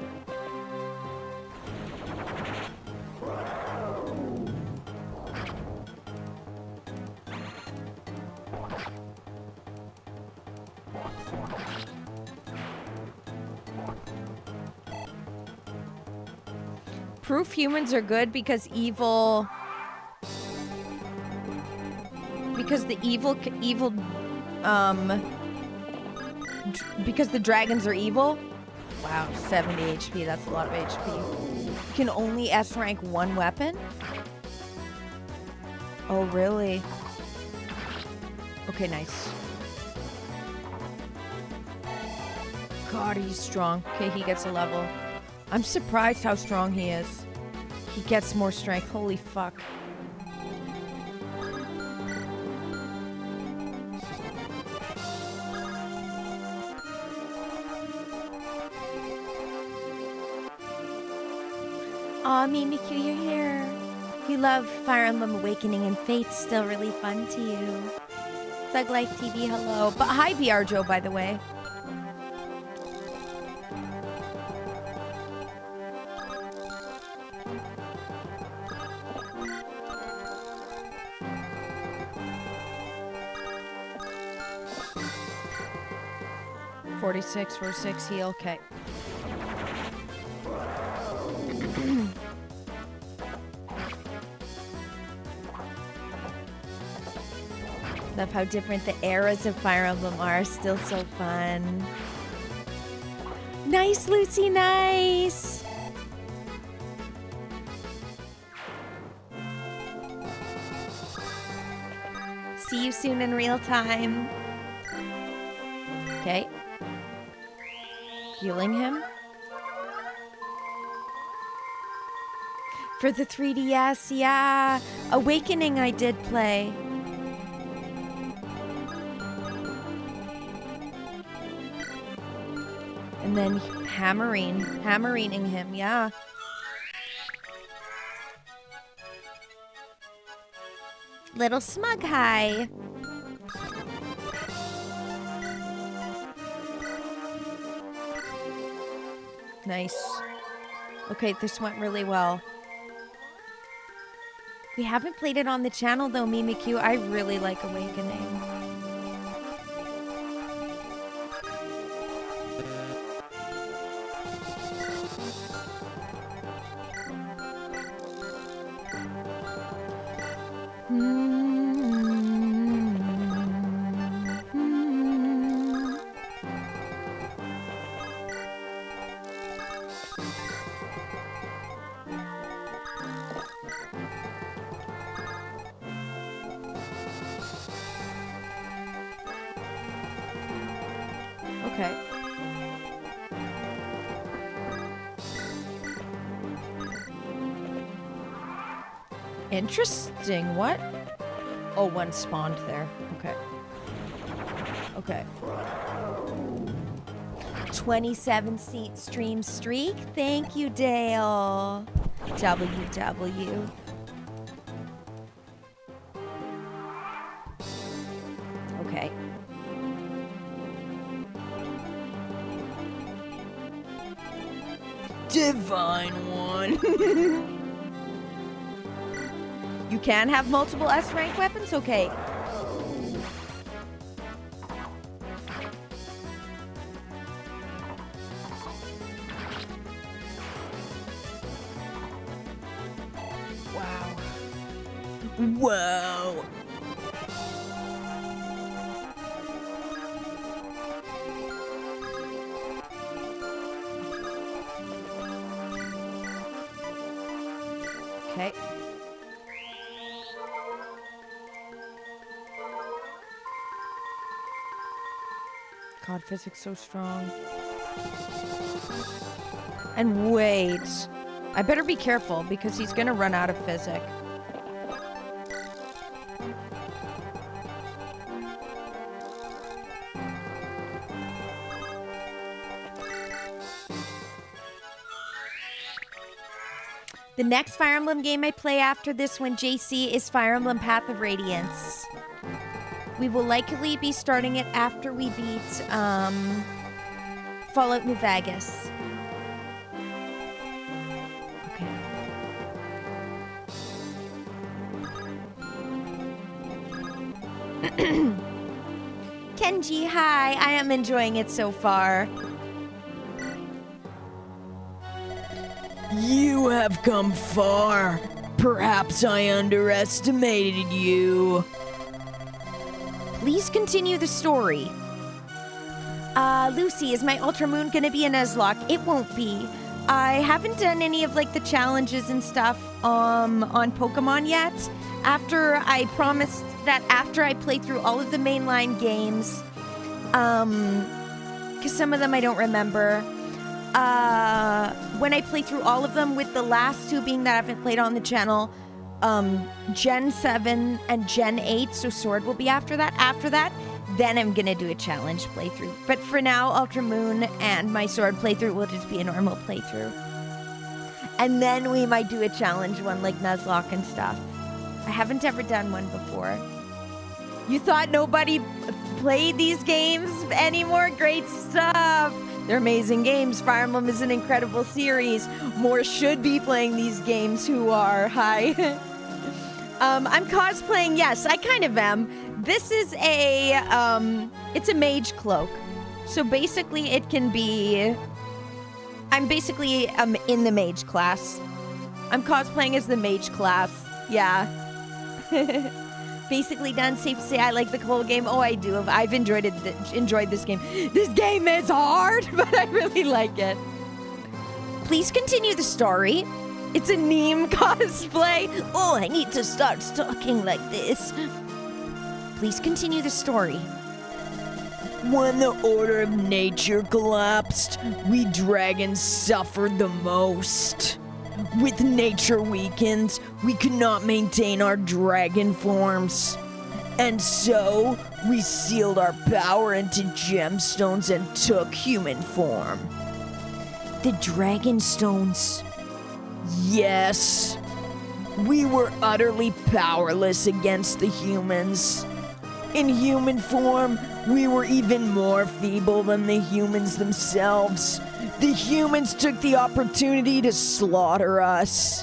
Proof humans are good because evil... Because the because the dragons are evil? Wow, 70 HP, that's a lot of HP. You can only S rank one weapon? Oh, really? Okay, nice. God, he's strong. Okay, he gets a level. I'm surprised how strong he is. He gets more strength. Holy fuck. Aw, Mimikyu, you're here. You love Fire Emblem Awakening and Fate's still really fun to you. Thug Life TV, hello. But hi, BR Joe, by the way. $46 for 6 heal. Okay. Love how different the eras of Fire Emblem are. Still so fun. Nice, Lucy, nice! See you soon in real time. Okay. Healing him. For the 3DS, yeah. Awakening I did play. And then hammering him, yeah. Little smug high. Nice. Okay, this went really well. We haven't played it on the channel though, Mimikyu. I really like Awakening. Okay. Interesting. What? Oh, one spawned there. Okay. Okay. 27 seat stream streak. Thank you, Dale. WW. Okay. Divine one. You can have multiple S rank weapons? Okay. Wow. Whoa. Okay. God, physics so strong. And wait. I better be careful because he's gonna run out of physic. The next Fire Emblem game I play after this one, JC, is Fire Emblem Path of Radiance. We will likely be starting it after we beat Fallout New Vegas. Okay. Kenji, hi. I am enjoying it so far. You have come far. Perhaps I underestimated you. Please continue the story. Lucy, is my Ultra Moon gonna be a Nuzlocke? It won't be. I haven't done any of like the challenges and stuff on Pokemon yet. After I promised that after I play through all of the mainline games, because some of them I don't remember, when I play through all of them, with the last two being that I haven't played on the channel, Gen 7 and Gen 8, so Sword will be after that. After that, then I'm gonna do a challenge playthrough. But for now, Ultra Moon and my Sword playthrough will just be a normal playthrough. And then we might do a challenge one like Nuzlocke and stuff. I haven't ever done one before. You thought nobody played these games anymore? Great stuff! They're amazing games. Fire Emblem is an incredible series. More should be playing these games who are. Hi. I'm cosplaying. Yes, I kind of am. This is it's a mage cloak. So basically it can be, I'm basically in the mage class. I'm cosplaying as the mage class. Yeah. Basically done. Safe to say I like the whole game. Oh, I do. I've enjoyed this game. This game is hard, but I really like it. Please continue the story. It's a Neem cosplay. Oh, I need to start talking like this. Please continue the story. When the order of nature collapsed, we dragons suffered the most. With nature weakened, we could not maintain our dragon forms. And so, we sealed our power into gemstones and took human form. The dragon stones. Yes. We were utterly powerless against the humans. In human form, we were even more feeble than the humans themselves. The humans took the opportunity to slaughter us.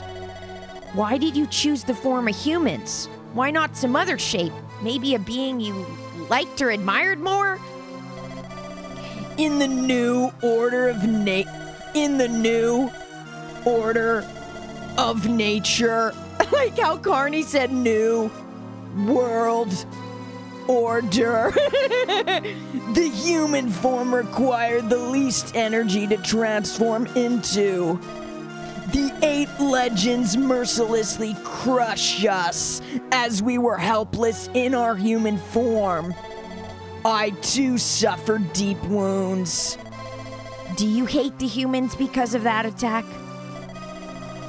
Why did you choose the form of humans? Why not some other shape? Maybe a being you liked or admired more? In the new order of nature, like how Carney said, new world order. The human form required the least energy to transform into. The 8 legends mercilessly crush us as we were helpless in our human form. I too suffered deep wounds. Do you hate the humans because of that attack?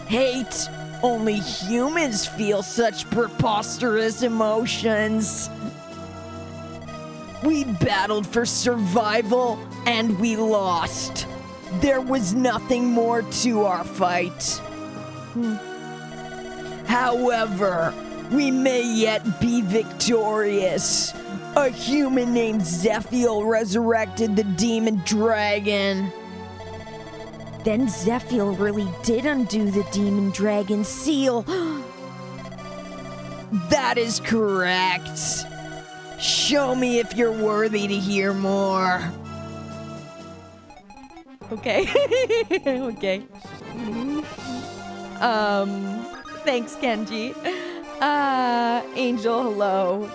Hate? Only humans feel such preposterous emotions. We battled for survival, and we lost. There was nothing more to our fight. However, we may yet be victorious. A human named Zephiel resurrected the demon dragon. Then Zephiel really did undo the demon dragon seal. That is correct. Show me if you're worthy to hear more. Okay. Okay. Thanks, Kenji. Angel, hello.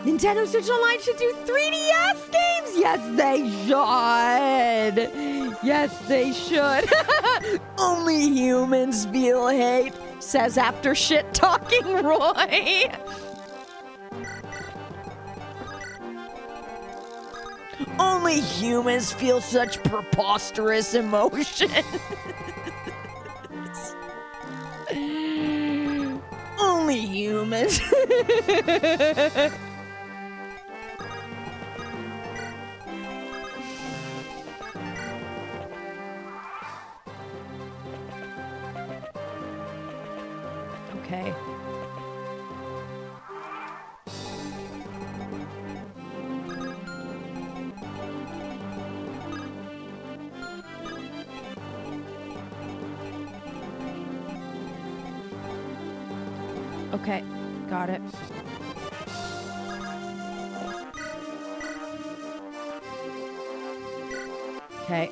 Nintendo Switch Online should do 3DS games? Yes, they should. Yes, they should. Only humans feel hate, says after shit talking Roy. Only humans feel such preposterous emotions. Only humans. Okay. Okay, got it. Okay.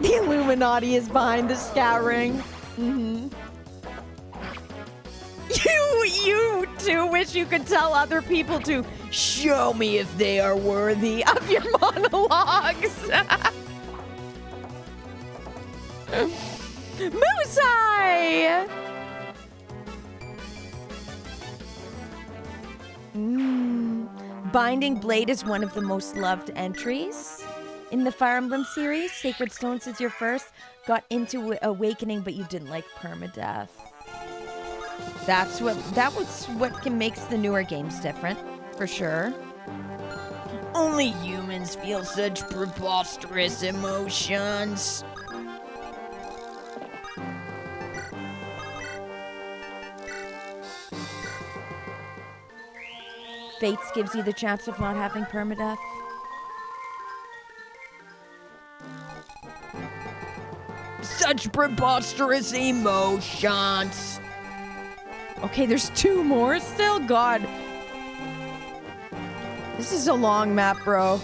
The Illuminati is behind the scouring. Mm-hmm. You too wish you could tell other people to show me if they are worthy of your monologues. Moosai! Binding Blade is one of the most loved entries in the Fire Emblem series. Sacred Stones is your first. Got into Awakening, but you didn't like permadeath. That was what makes the newer games different, for sure. Only humans feel such preposterous emotions. Fates gives you the chance of not having permadeath. Such preposterous emotions. Okay, there's 2 more still? God. This is a long map, bro.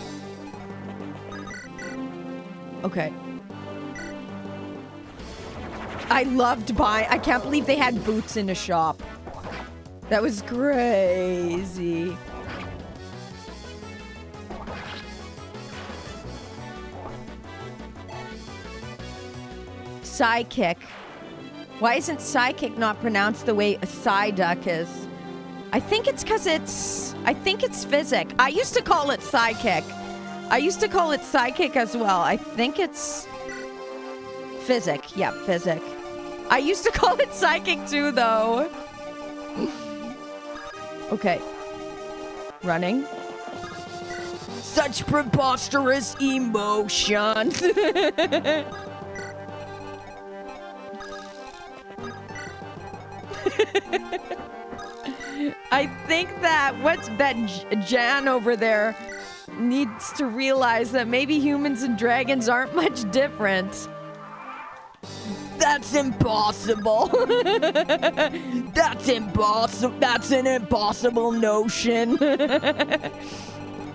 Okay. I can't believe they had boots in a shop. That was crazy. Sidekick. Why isn't Psychic not pronounced the way a Psyduck is? I think it's because I think it's Physic. I used to call it Psychic. I used to call it Psychic as well. I think it's Physic. Yep, Physic. I used to call it Psychic too, though. Okay. Running. Such preposterous emotions. I think that Jahn over there needs to realize that maybe humans and dragons aren't much different. That's impossible. That's impossible. That's an impossible notion.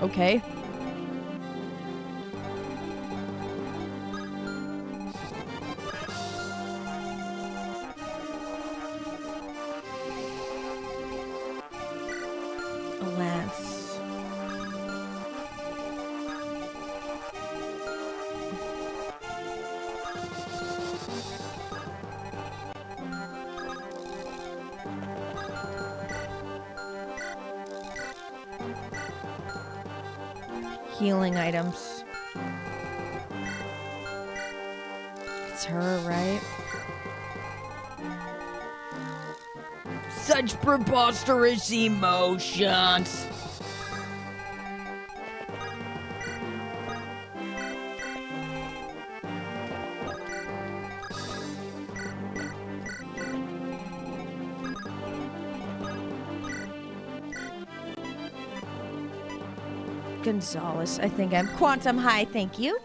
Okay. A lance. Healing items. It's her, right? Such preposterous emotions. Gonzalez, I think I'm quantum high, thank you.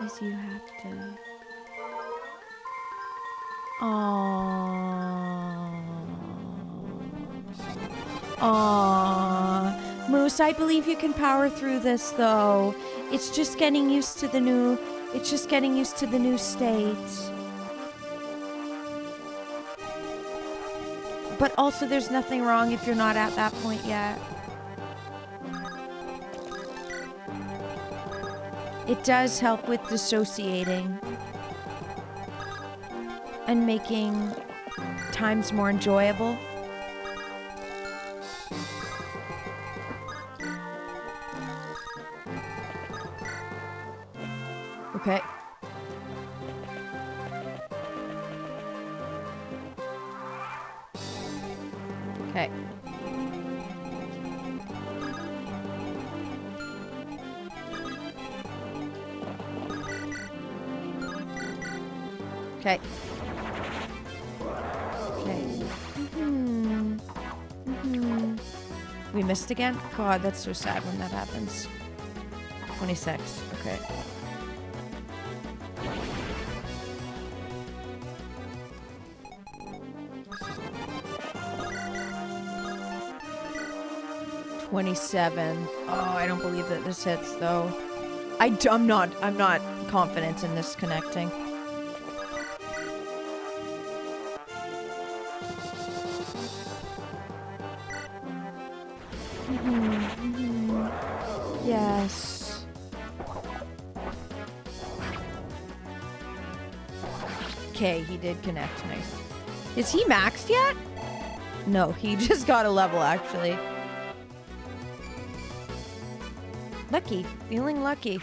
Yes, you have to. Aww. Moose, I believe you can power through this though. It's just getting used to the new state. But also there's nothing wrong if you're not at that point yet. It does help with dissociating and making times more enjoyable. Okay. Okay. Okay. Okay. We missed again? God, that's so sad when that happens. 26. Okay. $27. Oh, I don't believe that this hits though. I'm not confident in this connecting. Yes. Okay, he did connect. Nice. Is he maxed yet? No, he just got a level actually. Lucky. Feeling lucky.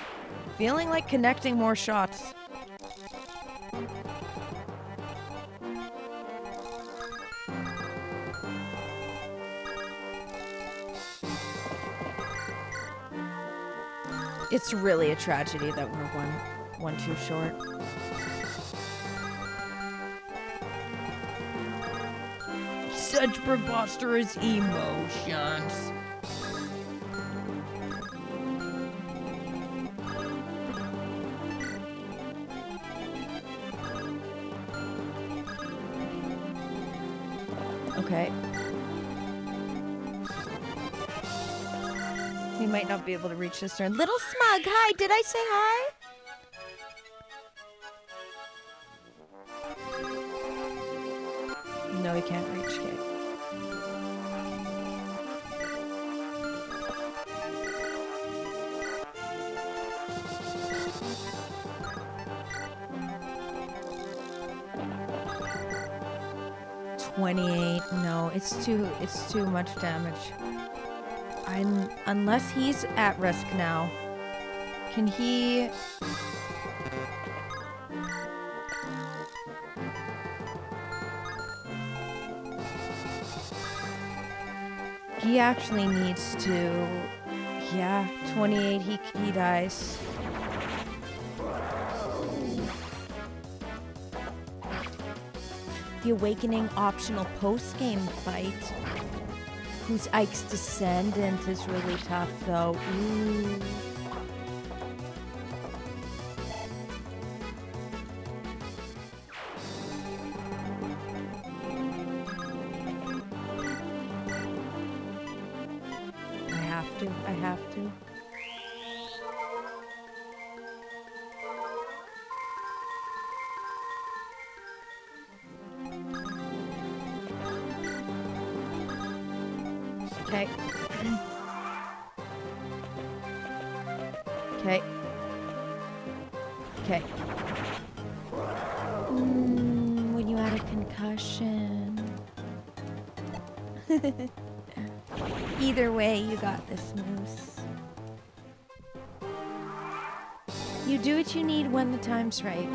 Feeling like connecting more shots. It's really a tragedy that we're one too short. Such preposterous emotions. Okay. He might not be able to reach this turn. Little Smug, hi, did I say hi? No, he can't reach Kate. No, it's too much damage. Unless he's at risk now. Can he... He actually needs to... Yeah, 28, he dies. The Awakening optional post-game fight. Who's Ike's descendant is really tough, though. Ooh. I have to. Okay. Okay. Okay. When you had a concussion. Either way, you got this, Moose. You do what you need when the time's right.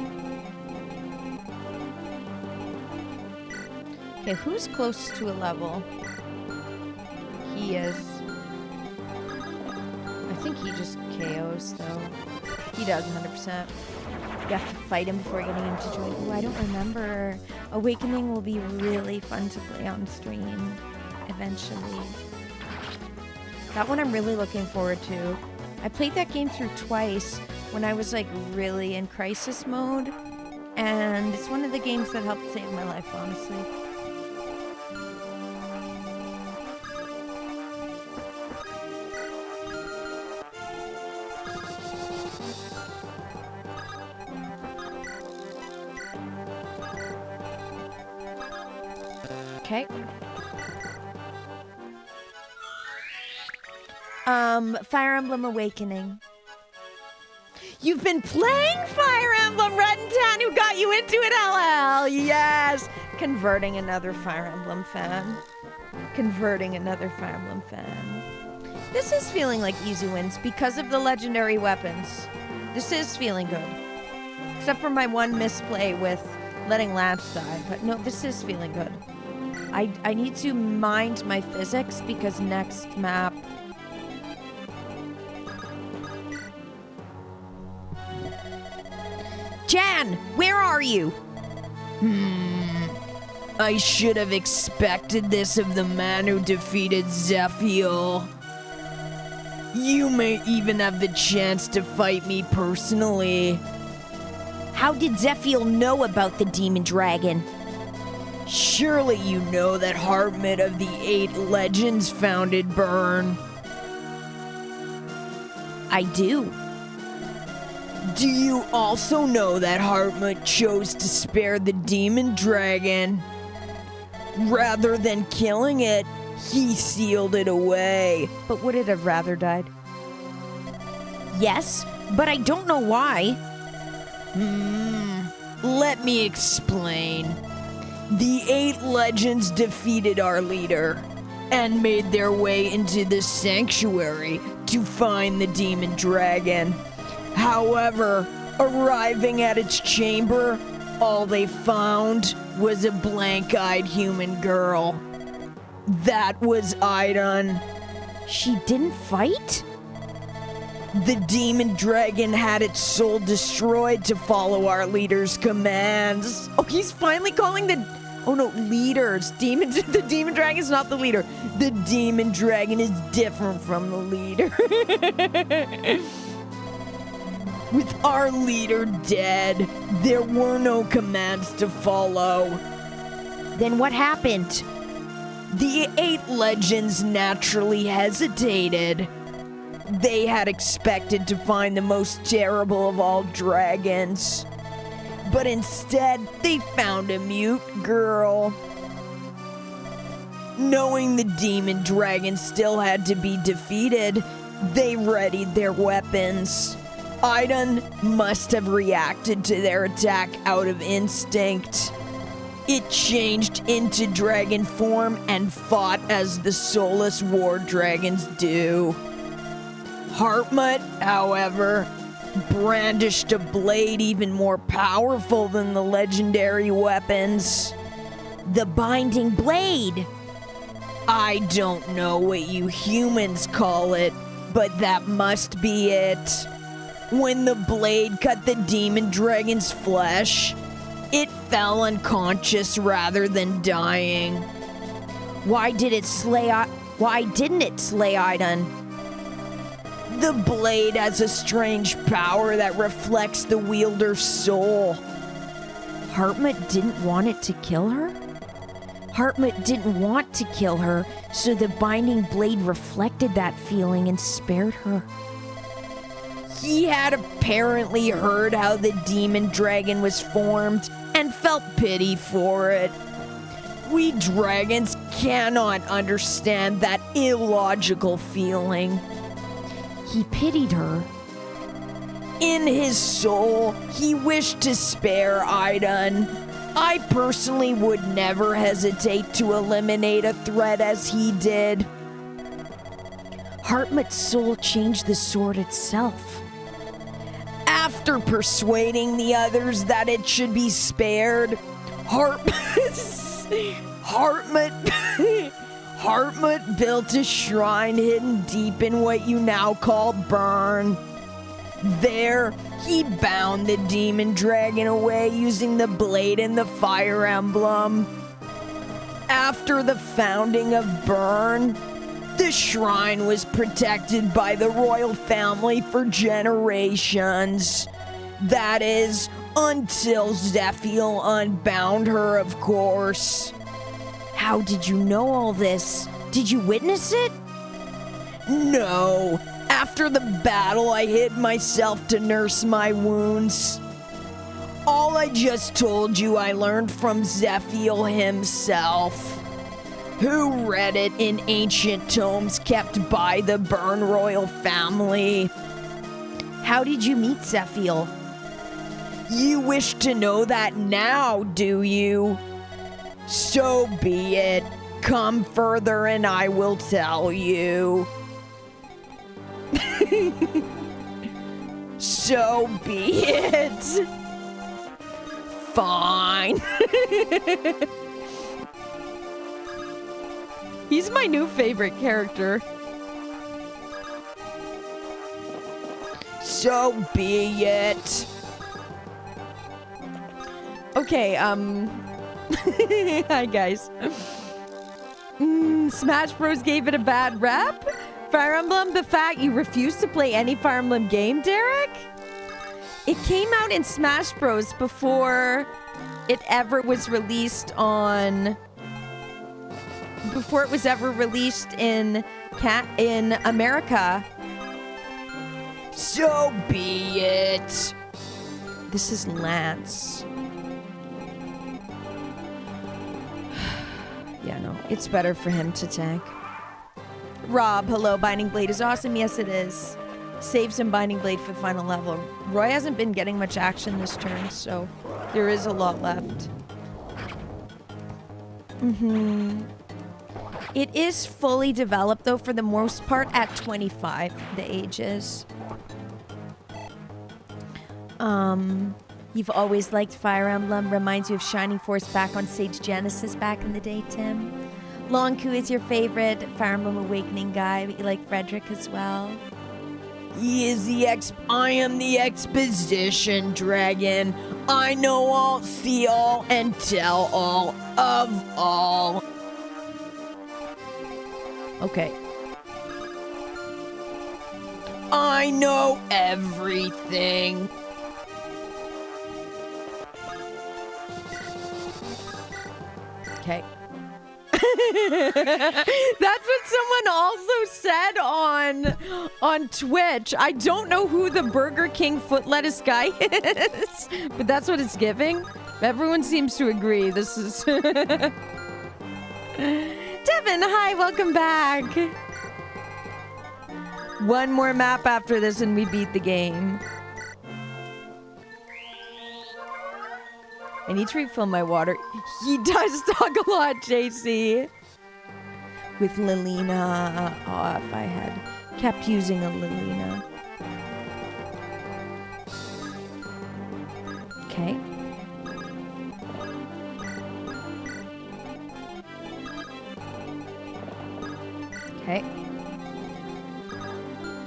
Okay, who's close to a level? He is. I think he just KOs, though. He does, 100%. You have to fight him before getting him to join. Ooh, I don't remember. Awakening will be really fun to play on stream eventually. That one I'm really looking forward to. I played that game through twice when I was like really in crisis mode, and it's one of the games that helped save my life, honestly. Okay. Fire Emblem Awakening. You've been playing Fire Emblem, Red and Tan, who got you into it, LL! Yes! Converting another Fire Emblem fan. This is feeling like easy wins because of the legendary weapons. This is feeling good. Except for my one misplay with letting Lance die. But no, this is feeling good. I need to mind my physics because next map... Jahn, where are you? I should have expected this of the man who defeated Zephiel. You may even have the chance to fight me personally. How did Zephiel know about the demon dragon? Surely you know that Heartmut of the 8 Legends founded Burn. I do. Do you also know that Heartmut chose to spare the demon dragon? Rather than killing it, he sealed it away. But would it have rather died? Yes, but I don't know why. Let me explain. The 8 Legends defeated our leader, and made their way into the sanctuary to find the demon dragon. However, arriving at its chamber, all they found was a blank-eyed human girl. That was Aidan. She didn't fight? The demon dragon had its soul destroyed to follow our leader's commands. Oh, he's finally calling the... Oh no, leaders. The demon dragon's not the leader. The demon dragon is different from the leader. With our leader dead, there were no commands to follow. Then what happened? The 8 legends naturally hesitated. They had expected to find the most terrible of all dragons. But instead, they found a mute girl. Knowing the demon dragon still had to be defeated, they readied their weapons. Aidan must have reacted to their attack out of instinct. It changed into dragon form and fought as the soulless war dragons do. Hartmut, however, brandished a blade even more powerful than the legendary weapons. The binding blade. I don't know what you humans call it, but that must be it. When the blade cut the demon dragon's flesh, it fell unconscious rather than dying. Why didn't it slay Aidan? The blade has a strange power that reflects the wielder's soul. Hartmut didn't want it to kill her? Hartmut didn't want to kill her, so the binding blade reflected that feeling and spared her. He had apparently heard how the demon dragon was formed and felt pity for it. We dragons cannot understand that illogical feeling. He pitied her. In his soul, he wished to spare Aidan. I personally would never hesitate to eliminate a threat as he did. Hartmut's soul changed the sword itself. After persuading the others that it should be spared, Hartmut built a shrine hidden deep in what you now call Burn. There, he bound the demon dragon away using the blade and the Fire Emblem. After the founding of Burn, the shrine was protected by the royal family for generations. That is, until Zephiel unbound her, of course. How did you know all this? Did you witness it? No. After the battle, I hid myself to nurse my wounds. All I just told you I learned from Zephiel himself, who read it in ancient tomes kept by the Burn royal family. How did you meet Zephiel? You wish to know that now, do you? So be it. Come further and I will tell you. So be it. Fine. He's my new favorite character. So be it. Okay, hi guys. Smash Bros gave it a bad rep? Fire Emblem, the fact you refuse to play any Fire Emblem game, Derek? It came out in Smash Bros before it ever was released on... Before it was ever released in America. So be it. This is Lance. Yeah, no, it's better for him to tank. Rob, hello, Binding Blade is awesome. Yes, it is. Save some Binding Blade for the final level. Roy hasn't been getting much action this turn, so there is a lot left. It is fully developed, though, for the most part, at 25, the age is. You've always liked Fire Emblem. Reminds you of Shining Force back on Sage Genesis back in the day, Tim. Longku is your favorite Fire Emblem Awakening guy, but you like Frederick as well. I am the exposition dragon. I know all, see all, and tell all of all. Okay. I know everything. Okay. That's what someone also said on Twitch. I don't know who the Burger King foot lettuce guy is, but that's what it's giving. Everyone seems to agree. This is Devin, hi, welcome back. One more map after this and we beat the game. I need to refill my water. He does talk a lot, JC. With Lilina. Oh, if I had kept using a Lilina. Okay. Okay.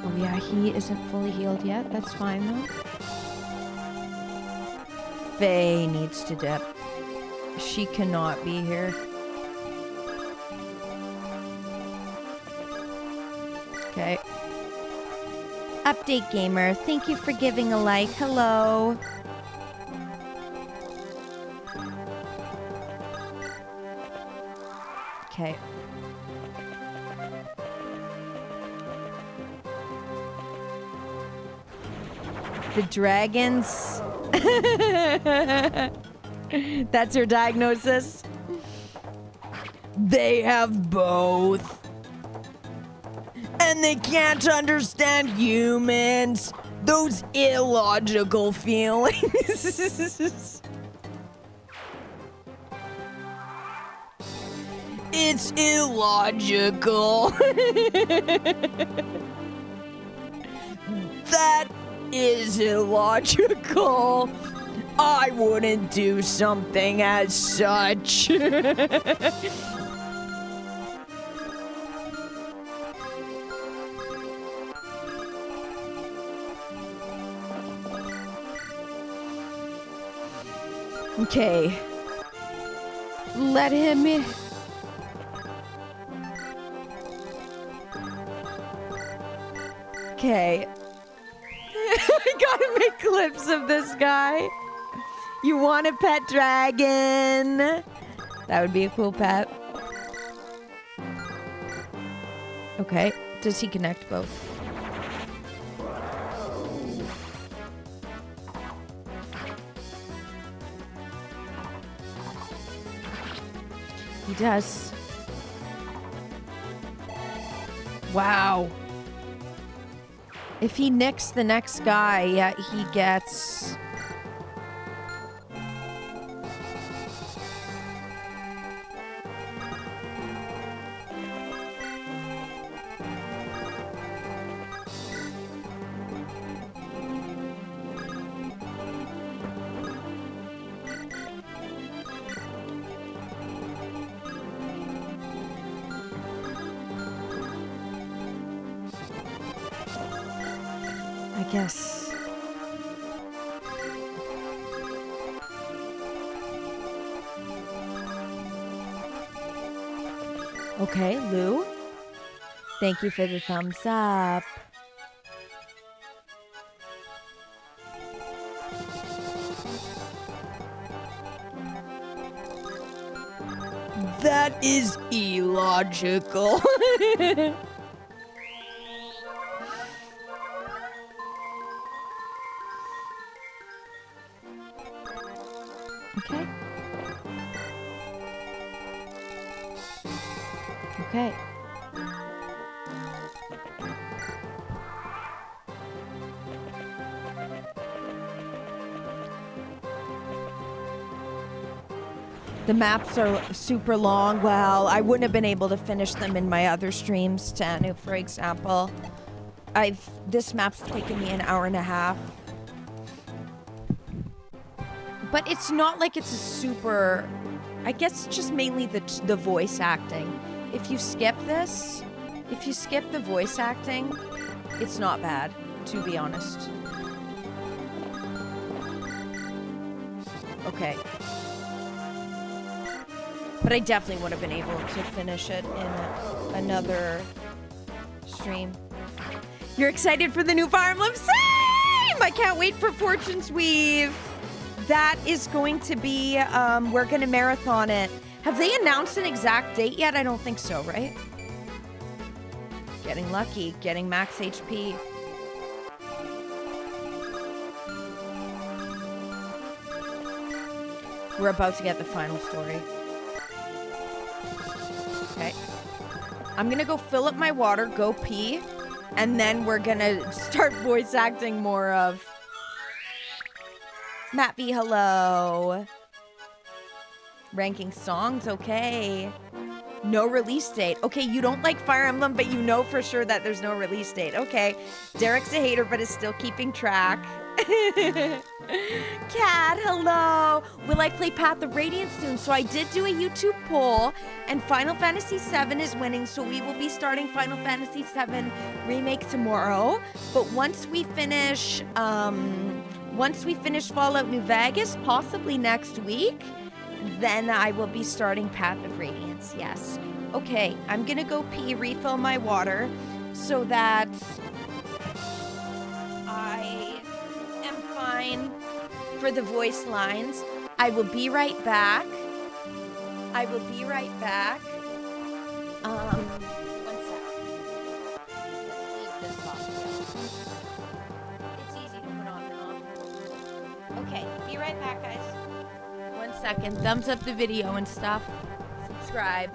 Oh yeah, he isn't fully healed yet. That's fine though. Faye needs to dip. She cannot be here. Okay. Update Gamer, thank you for giving a like. Hello. Okay. The dragons. That's your diagnosis? They have both. And they can't understand humans. Those illogical feelings. It's illogical. That is illogical. I wouldn't do something as such. Okay. Let him in. Okay. I gotta make clips of this guy. You want a pet dragon? That would be a cool pet. Okay. Does he connect both? He does. Wow. If he nicks the next guy, yeah, he gets... I guess. Okay, Lou. Thank you for the thumbs up. That is illogical. Okay. Okay. The maps are super long. Well, I wouldn't have been able to finish them in my other streams, Tanu, for example. This map's taken me an hour and a half. But it's not like it's a super... I guess it's just mainly the voice acting. If you skip this, if you skip the voice acting, it's not bad, to be honest. Okay. But I definitely would have been able to finish it in another stream. You're excited for the new Fire Emblem? Same! I can't wait for Fortune's Weave. That is going to be, we're going to marathon it. Have they announced an exact date yet? I don't think so, right? Getting lucky, getting max HP. We're about to get the final story. Okay. I'm gonna go fill up my water, go pee, and then we're gonna start voice acting more of... Matt V, hello. Ranking songs, okay. No release date. Okay, you don't like Fire Emblem, but you know for sure that there's no release date. Okay. Derek's a hater, but is still keeping track. Cat, hello. Will I play Path of Radiance soon? So I did do a YouTube poll, and Final Fantasy VII is winning, so we will be starting Final Fantasy VII Remake tomorrow. But once we finish Fallout New Vegas, possibly next week, then I will be starting Path of Radiance, yes. Okay, I'm gonna go pee, refill my water, so that I am fine for the voice lines. I will be right back. One sec. Let's leave this off here. It's easy to put on and off. Okay, be right back, guys. 1 second. Thumbs up the video and stuff. Subscribe.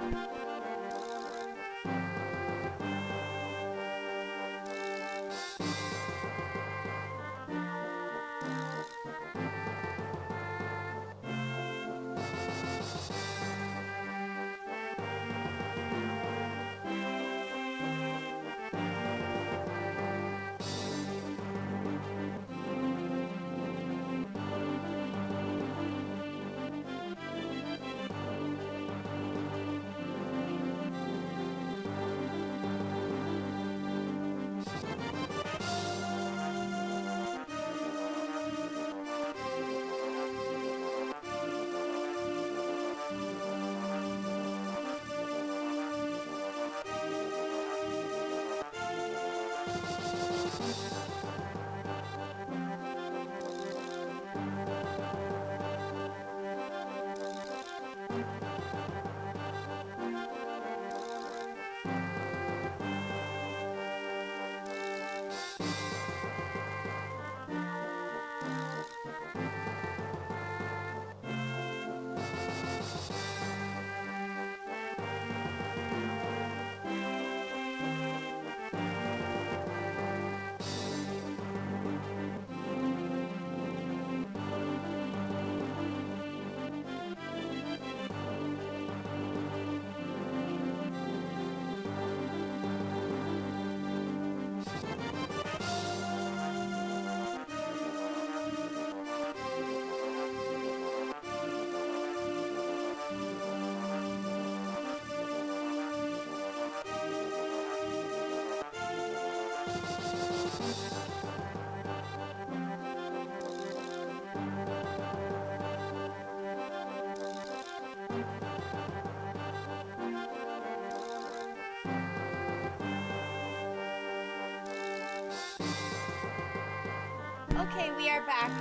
Okay, we are back.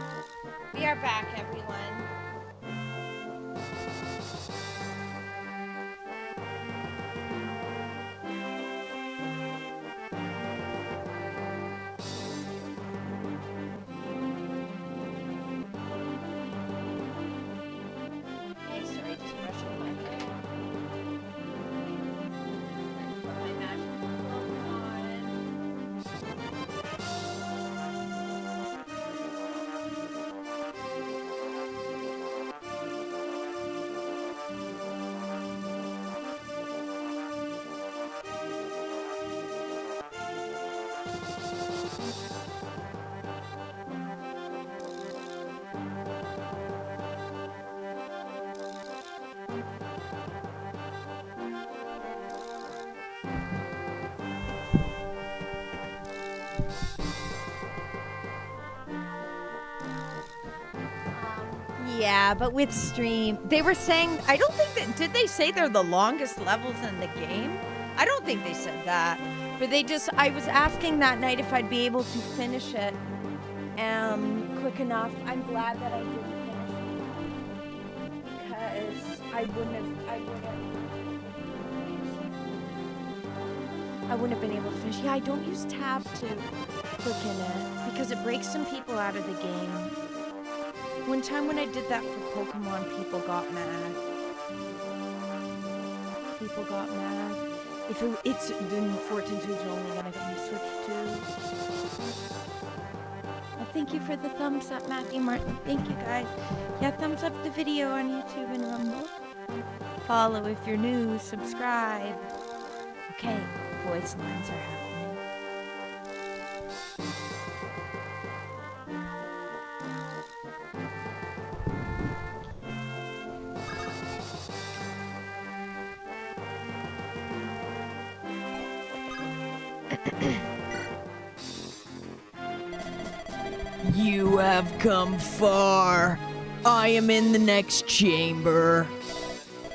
We are back, everyone. Okay, sorry, just brushing my hair. Put my magic cloak on. Yeah, but with stream, they were saying, I don't think that, did they say they're the longest levels in the game? I don't think they said that. But I was asking that night if I'd be able to finish it quick enough. I'm glad that I didn't finish it. Because I wouldn't have been able to finish. Yeah, I don't use tab to click in it because it breaks some people out of the game. One time when I did that for Pokemon, people got mad. If it's then 14 Switch only gonna be switched to. Well, thank you for the thumbs up, Matthew Martin. Thank you, guys. Yeah, thumbs up the video on YouTube and Rumble. Follow if you're new. Subscribe. Okay, voice lines are happening. You have come far. I am in the next chamber.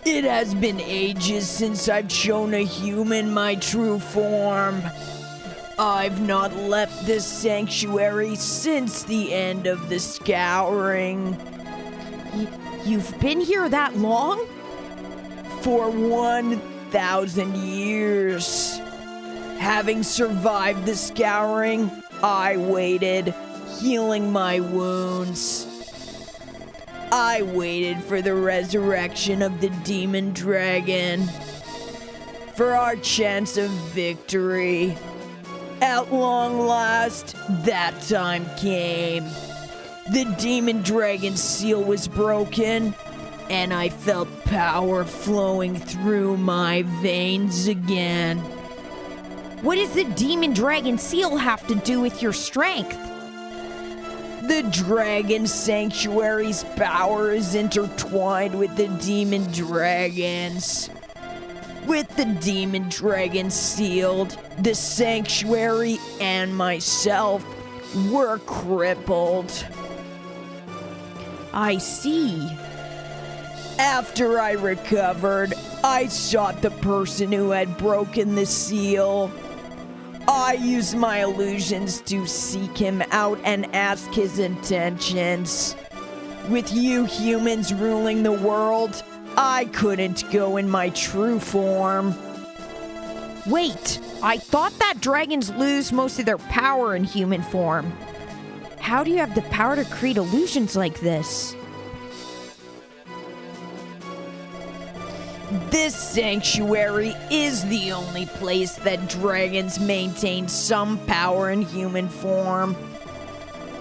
It has been ages since I've shown a human my true form. I've not left this sanctuary since the end of the scouring. You've been here that long? For 1,000 years. Having survived the scouring, I waited, healing my wounds. I waited for the resurrection of the demon dragon, for our chance of victory. At long last, that time came. The demon dragon seal was broken, and I felt power flowing through my veins again. What does the demon dragon seal have to do with your strength? The dragon sanctuary's power is intertwined with the demon dragons. With the demon dragon sealed, the sanctuary and myself were crippled. I see. After I recovered, I sought the person who had broken the seal. I used my illusions to seek him out and ask his intentions. With you humans ruling the world, I couldn't go in my true form. Wait, I thought that dragons lose most of their power in human form. How do you have the power to create illusions like this? This sanctuary is the only place that dragons maintain some power in human form.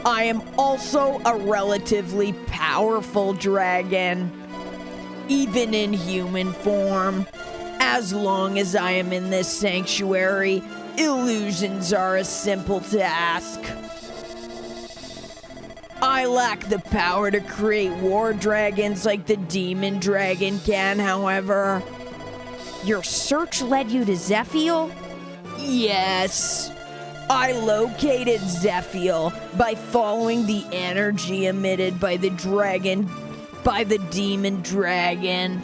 I am also a relatively powerful dragon, even in human form. As long as I am in this sanctuary, illusions are a simple task. I lack the power to create war dragons like the demon dragon can, however. Your search led you to Zephiel? Yes. I located Zephiel by following the energy emitted by the demon dragon.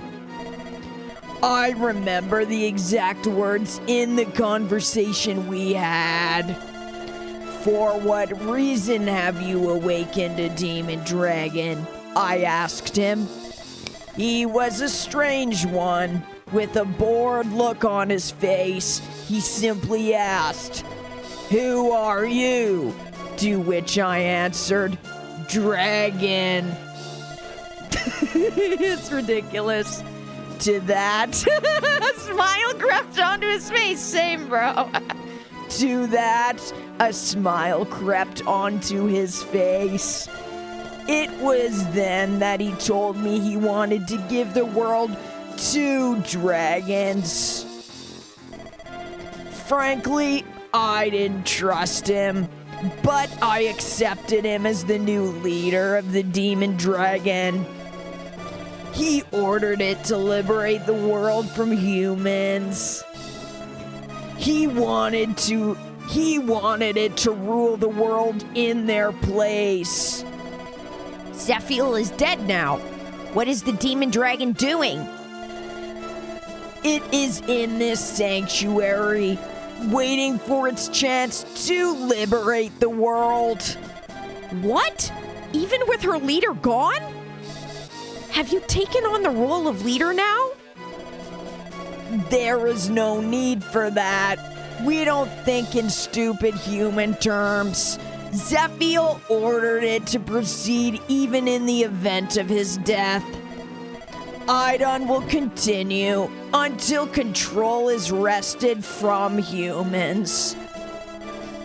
I remember the exact words in the conversation we had. For what reason have you awakened a demon dragon? I asked him. He was a strange one. With a bored look on his face, he simply asked, "Who are you?" To which I answered, "Dragon." It's ridiculous. To that, a smile crept onto his face. Same, bro. To that, a smile crept onto his face. It was then that he told me he wanted to give the world 2 dragons. Frankly, I didn't trust him, but I accepted him as the new leader of the demon dragon. He ordered it to liberate the world from humans. He wanted it to rule the world in their place. Zephiel is dead now. What is the demon dragon doing? It is in this sanctuary, waiting for its chance to liberate the world. What? Even with her leader gone? Have you taken on the role of leader now? There is no need for that. We don't think in stupid human terms. Zephiel ordered it to proceed even in the event of his death. Idon will continue until control is wrested from humans.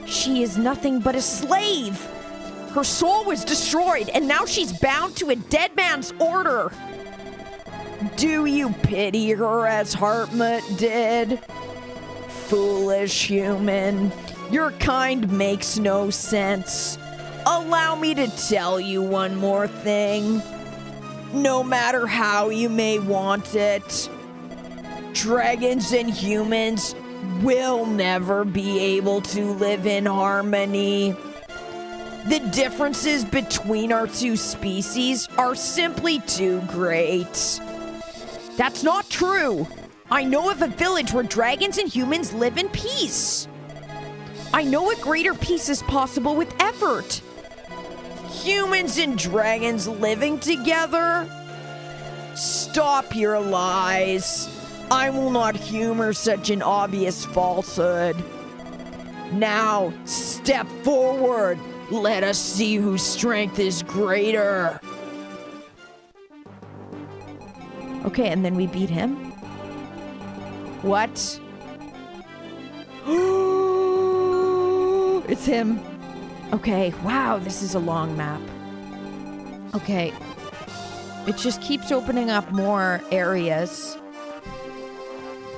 She is nothing but a slave. Her soul was destroyed, and now she's bound to a dead man's order. Do you pity her as Hartmut did? Foolish human. Your kind makes no sense. Allow me to tell you one more thing. No matter how you may want it, dragons and humans will never be able to live in harmony. The differences between our two species are simply too great. That's not true. I know of a village where dragons and humans live in peace. I know a greater peace is possible with effort. Humans and dragons living together? Stop your lies. I will not humor such an obvious falsehood. Now, step forward. Let us see whose strength is greater. Okay, and then we beat him. What? It's him. Okay, wow, this is a long map. Okay. It just keeps opening up more areas.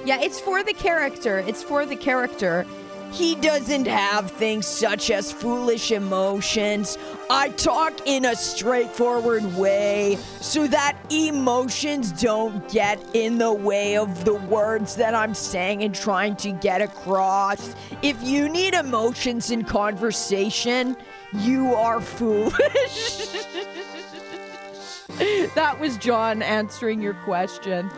Yeah, it's for the character. It's for the character. He doesn't have things such as foolish emotions. I talk in a straightforward way so that emotions don't get in the way of the words that I'm saying and trying to get across. If you need emotions in conversation, you are foolish. That was Jahn answering your question.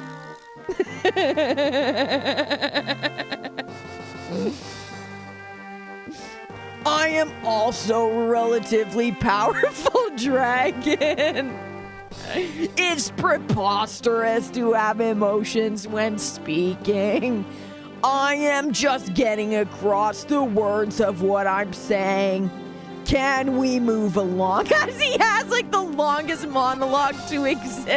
I am also a relatively powerful dragon. It's preposterous to have emotions when speaking. I am just getting across the words of what I'm saying. Can we move along? As he has like the longest monologue to exist.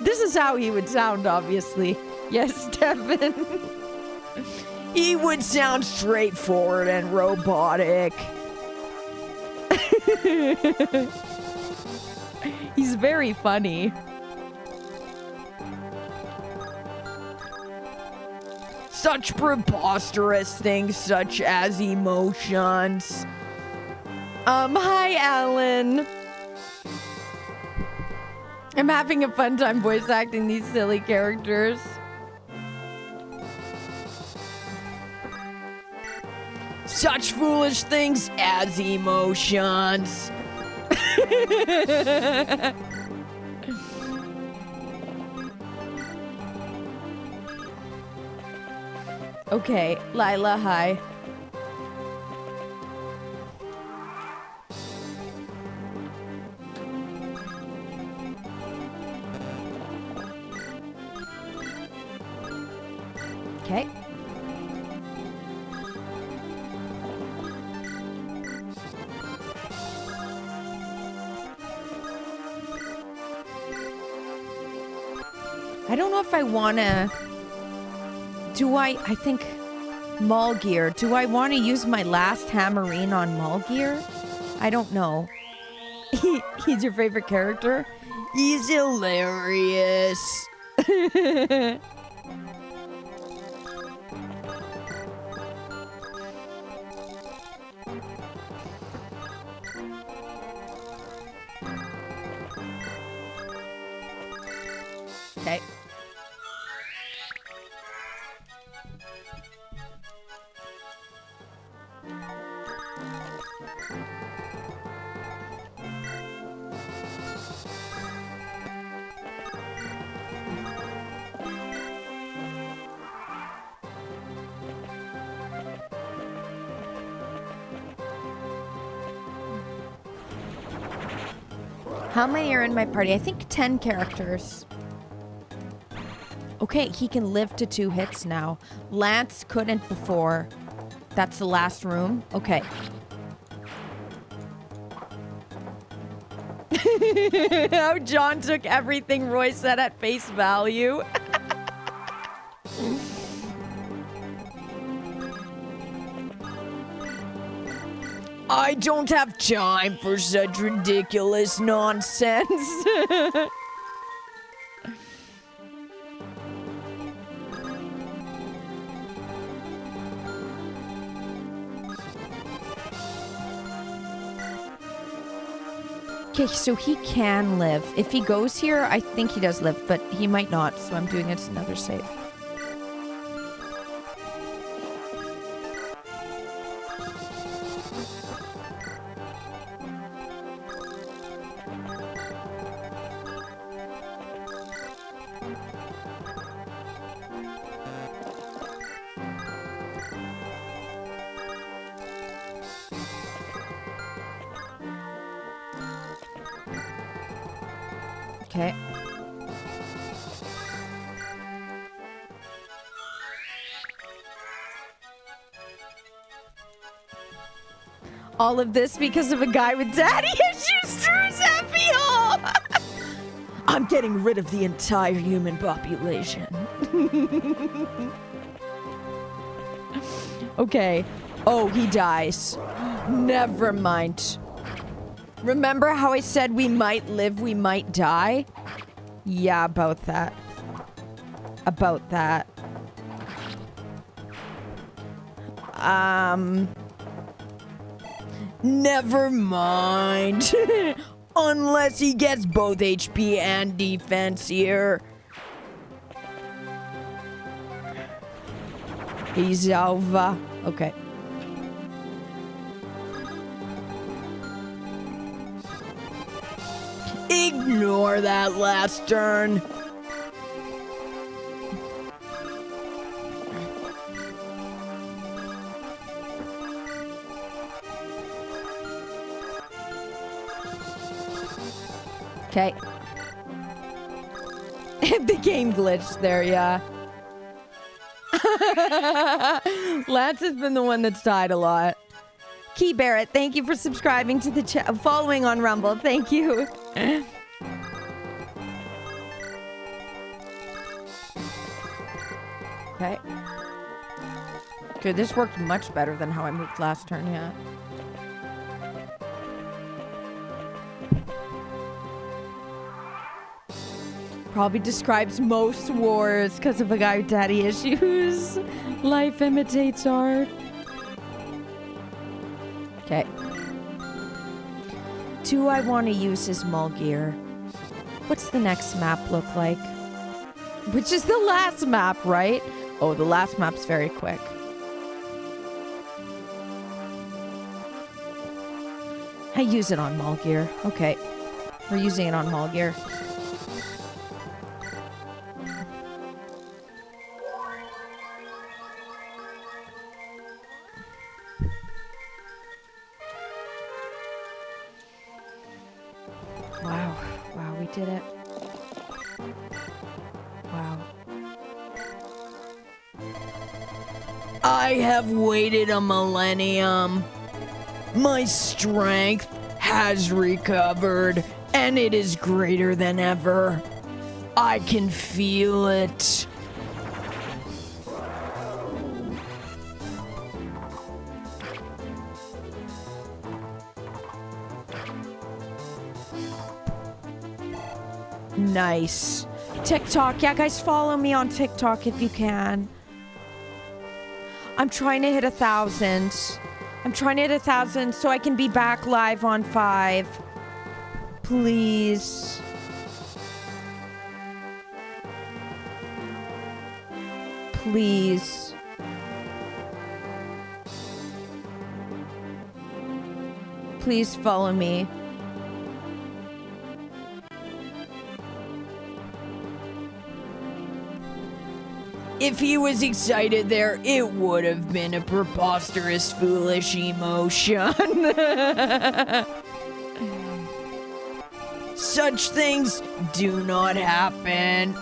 This is how he would sound, obviously. Yes, Devin. He would sound straightforward and robotic. He's very funny. Such preposterous things such as emotions. Hi, Alan. I'm having a fun time voice acting these silly characters. Such foolish things as emotions. Okay, Lila, hi. Okay. I don't know if I want to... I think Malgear. Do I want to use my last hammerine on Malgear? I don't know. He's your favorite character? He's hilarious. Okay. How many are in my party? I think 10 characters. Okay, he can live to 2 hits now. Lance couldn't before. That's the last room? Okay. How John took everything Roy said at face value. I don't have time for such ridiculous nonsense. Okay, so he can live. If he goes here, I think he does live, but he might not, so I'm doing it as another save. Okay. All of this because of a guy with daddy issues, Drew's happy hole. I'm getting rid of the entire human population. Okay. Oh, he dies. Never mind. Remember how I said we might live, we might die? Yeah, about that. About that. Never mind. Unless he gets both HP and defense here. He's over. Okay. Ignore that last turn. Okay. The game glitched there, yeah. Lance has been the one that's died a lot. Key Barrett, thank you for subscribing to the following on Rumble. Thank you. Okay. Okay, this worked much better than how I moved last turn, yeah. Probably describes most wars because of a guy with daddy issues. Life imitates art. Okay. Do I want to use his Mulgear? What's the next map look like? Which is the last map, right? Oh, the last map's very quick. I use it on Mulgear. Okay. We're using it on Mulgear. Wow. Wow, we did it. Wow. I have waited a millennium. My strength has recovered, and it is greater than ever. I can feel it. Nice. TikTok. Yeah, guys, follow me on TikTok if you can. I'm trying to hit 1,000. I'm trying to hit 1,000 so I can be back live on 5. Please. Please. Please follow me. If he was excited there, it would have been a preposterous, foolish emotion. Such things do not happen.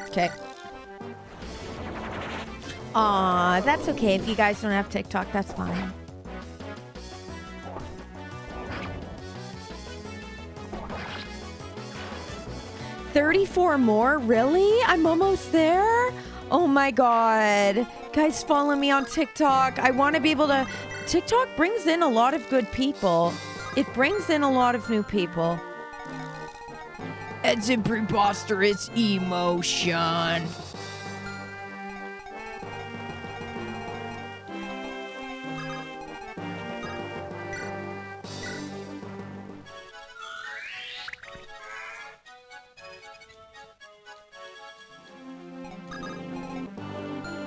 Okay. Aw, that's okay. If you guys don't have TikTok, that's fine. $34 more? Really? I'm almost there? Oh my god. Guys, follow me on TikTok. I want to be able to... TikTok brings in a lot of good people. It brings in a lot of new people. It's a preposterous emotion.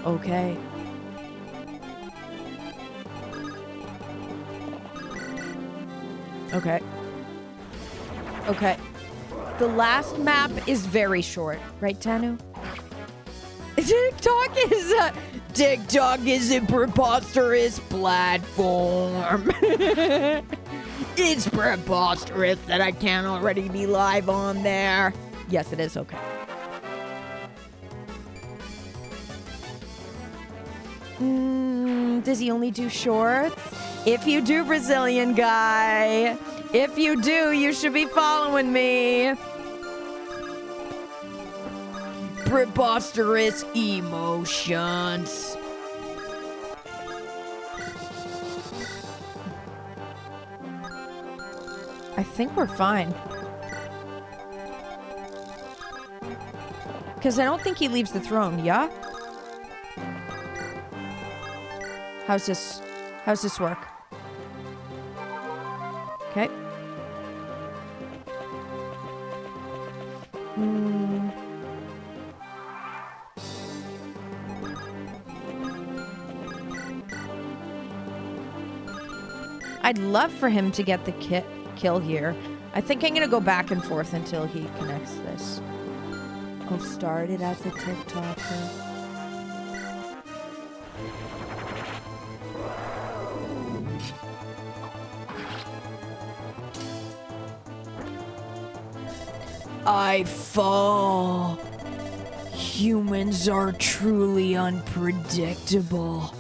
Okay. Okay. Okay. The last map is very short, right, Tanu? TikTok is a preposterous platform. It's preposterous that I can't already be live on there. Yes, it is. Okay. Does he only do shorts? If you do, Brazilian guy. If you do, you should be following me. Preposterous emotions. I think we're fine. Because I don't think he leaves the throne, yeah? How's this work? Okay. I'd love for him to get the kill here. I think I'm gonna go back and forth until he connects this. Oh, started as a TikToker. I fall. Humans are truly unpredictable.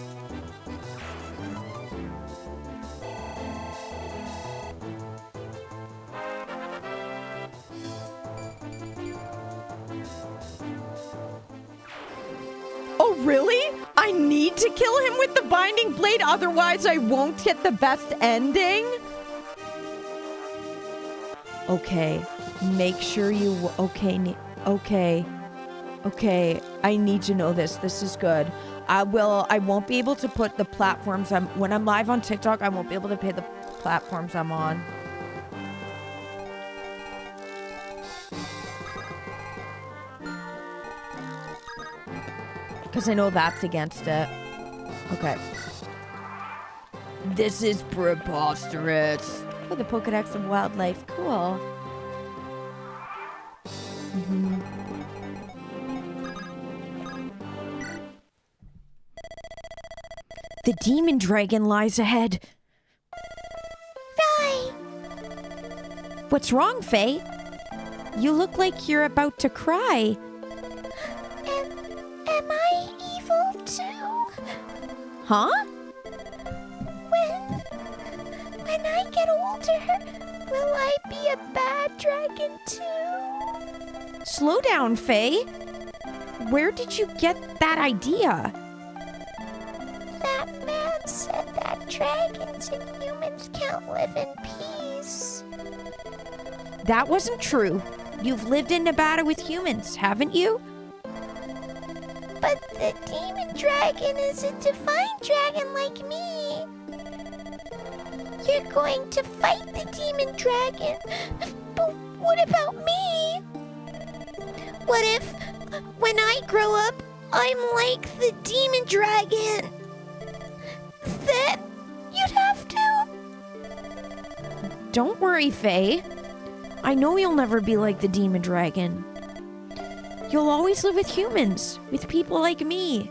Oh, really? I need to kill him with the binding blade, otherwise I won't get the best ending? Okay. Make sure you... Okay. Okay. I need to know this. This is good. I won't be able to put the platforms when I'm live on TikTok, I won't be able to pay the platforms I'm on. Because I know that's against it. Okay. This is preposterous. Oh, the Pokedex of Wildlife. Cool. The demon dragon lies ahead. Faye! What's wrong, Faye? You look like you're about to cry. Am I evil too? Huh? When I get older, will I be a bad dragon too? Slow down, Faye. Where did you get that idea? That man said that dragons and humans can't live in peace. That wasn't true. You've lived in Nevada with humans, haven't you? But the demon dragon is a divine dragon like me. You're going to fight the demon dragon. But what about me? What if, when I grow up, I'm like the demon dragon? Then you'd have to. Don't worry, Faye. I know you'll never be like the demon dragon. You'll always live with humans, with people like me.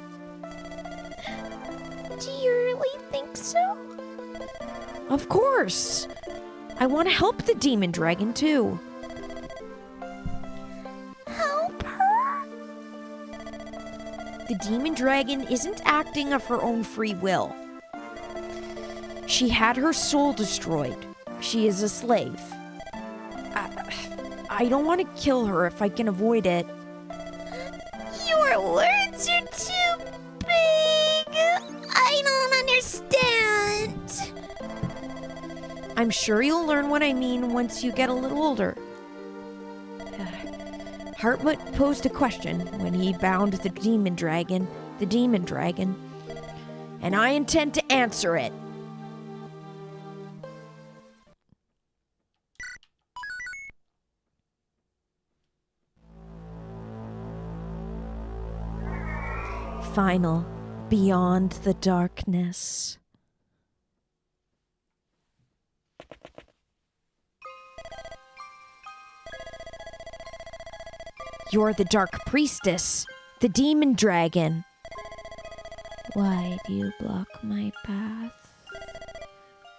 Do you really think so? Of course. I want to help the demon dragon too. Help her? The demon dragon isn't acting of her own free will. She had her soul destroyed. She is a slave. I don't want to kill her if I can avoid it. Your words are too big. I don't understand. I'm sure you'll learn what I mean once you get a little older. Hartmut posed a question when he bound the demon dragon, and I intend to answer it. Final, beyond the darkness. You're the Dark Priestess, the Demon Dragon. Why do you block my path?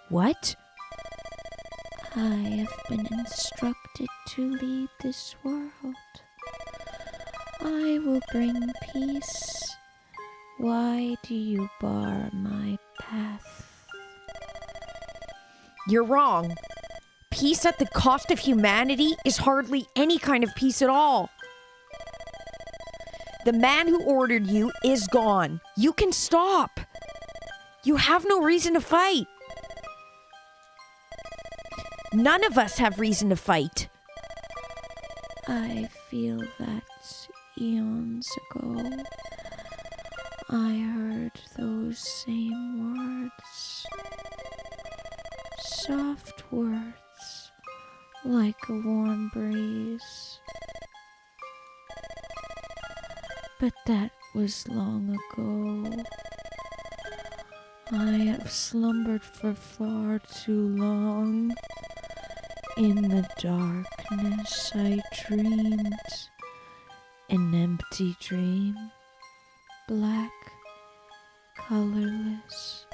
What? I have been instructed to lead this world. I will bring peace. Why do you bar my path? You're wrong. Peace at the cost of humanity is hardly any kind of peace at all. The man who ordered you is gone. You can stop. You have no reason to fight. None of us have reason to fight. I feel that eons ago, I heard those same words. Soft words, like a warm breeze. But that was long ago. I have slumbered for far too long. In the darkness I dreamed an empty dream, black, colorless.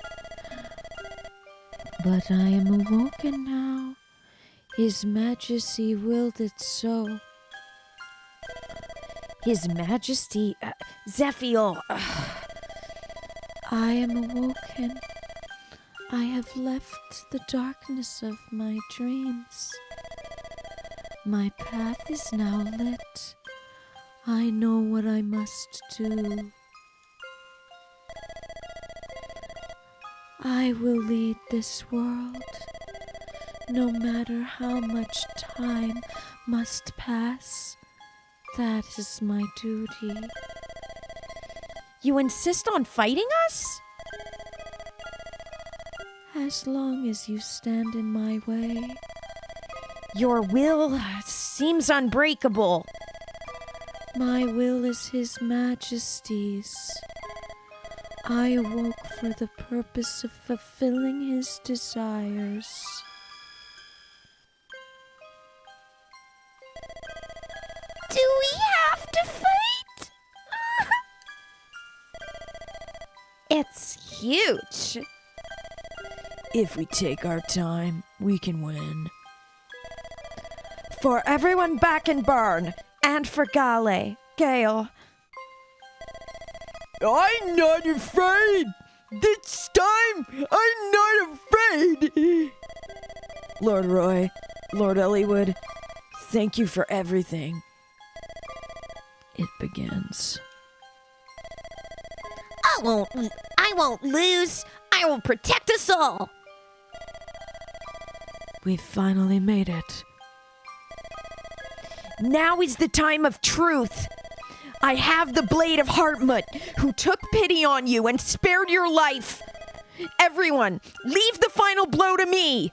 But I am awoken now. His Majesty willed it so. His Majesty, Zephiel. I am awoken. I have left the darkness of my dreams. My path is now lit. I know what I must do. I will lead this world, no matter how much time must pass. That is my duty. You insist on fighting us? As long as you stand in my way. Your will seems unbreakable. My will is His Majesty's. I awoke for the purpose of fulfilling His desires. Do we have to fight? It's huge. If we take our time, we can win. For everyone back in Bern, and for Gale, I'm not afraid! This time, I'm not afraid! Lord Roy, Lord Elliewood, thank you for everything. It begins. I won't lose. I will protect us all. We finally made it. Now is the time of truth. I have the blade of Hartmut, who took pity on you and spared your life. Everyone, leave the final blow to me.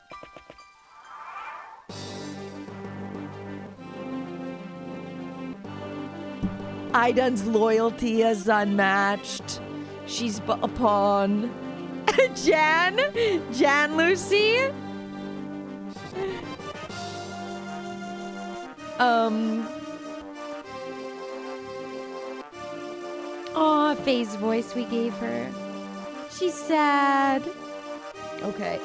Idan's loyalty is unmatched. She's a pawn. Jahn, Lucy? phase voice we gave her. She's sad. Okay.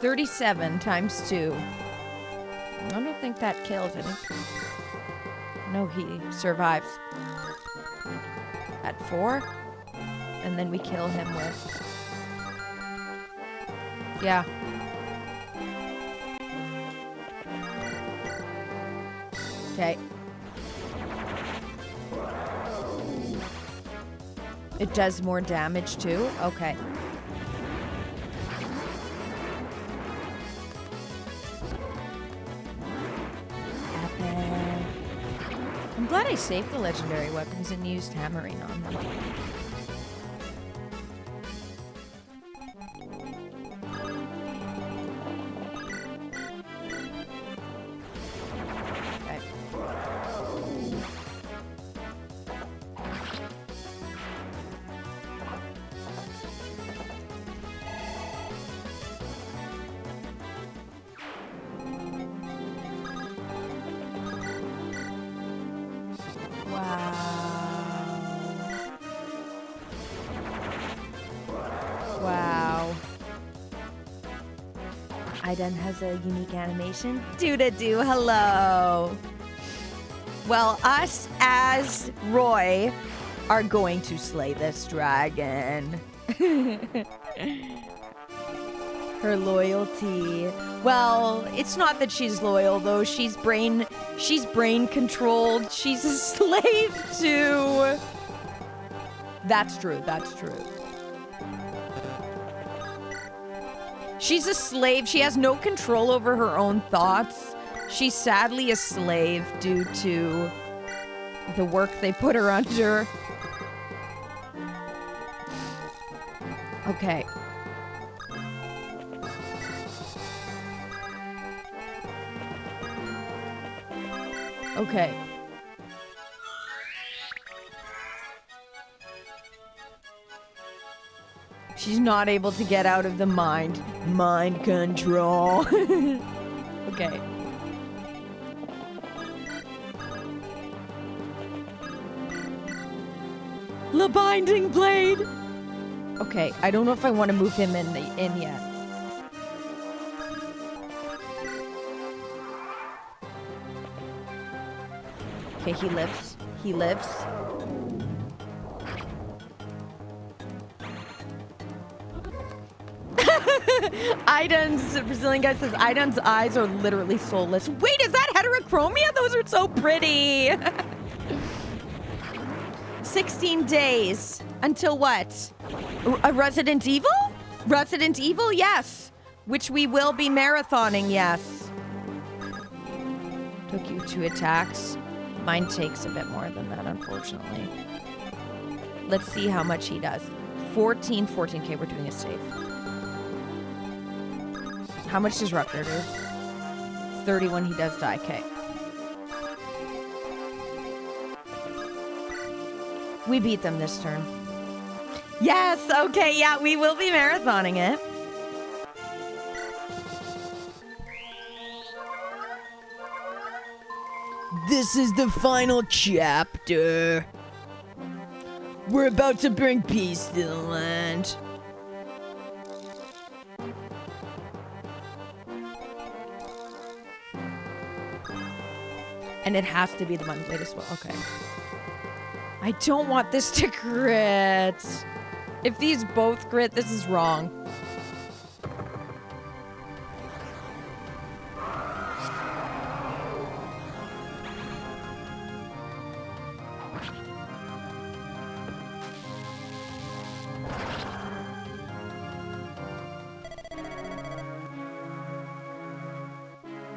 $37 times 2. I don't think that kills him. No, he survives. At 4. And then we kill him with... Yeah. Okay. It does more damage too? Okay. I'm glad I saved the legendary weapons and used hammering on them. Okay. Wow. Aiden has a unique animation. Do-da-do, hello. Well, us as Roy are going to slay this dragon. Her loyalty. Well, it's not that she's loyal though. She's brain controlled. She's a slave to... That's true, that's true. She's a slave. She has no control over her own thoughts. She's sadly a slave due to the work they put her under. Okay. Okay. She's not able to get out of the mind control. Okay. The binding blade. Okay, I don't know if I want to move him in yet. Okay, he lives. He lives. Aiden's, Brazilian guy says, Aiden's eyes are literally soulless. Wait, is that heterochromia? Those are so pretty. 16 days. Until what? A Resident Evil? Resident Evil, yes. Which we will be marathoning, yes. Took you 2 attacks. Mine takes a bit more than that, unfortunately. Let's see how much he does. 14K, we're doing a save. How much does Rutger do? 31, he does die. Okay. We beat them this turn. Yes, okay, yeah, we will be marathoning it. This is the final chapter. We're about to bring peace to the land. And it has to be the Mind Blade as well. Okay. I don't want this to crit. If these both crit, this is wrong.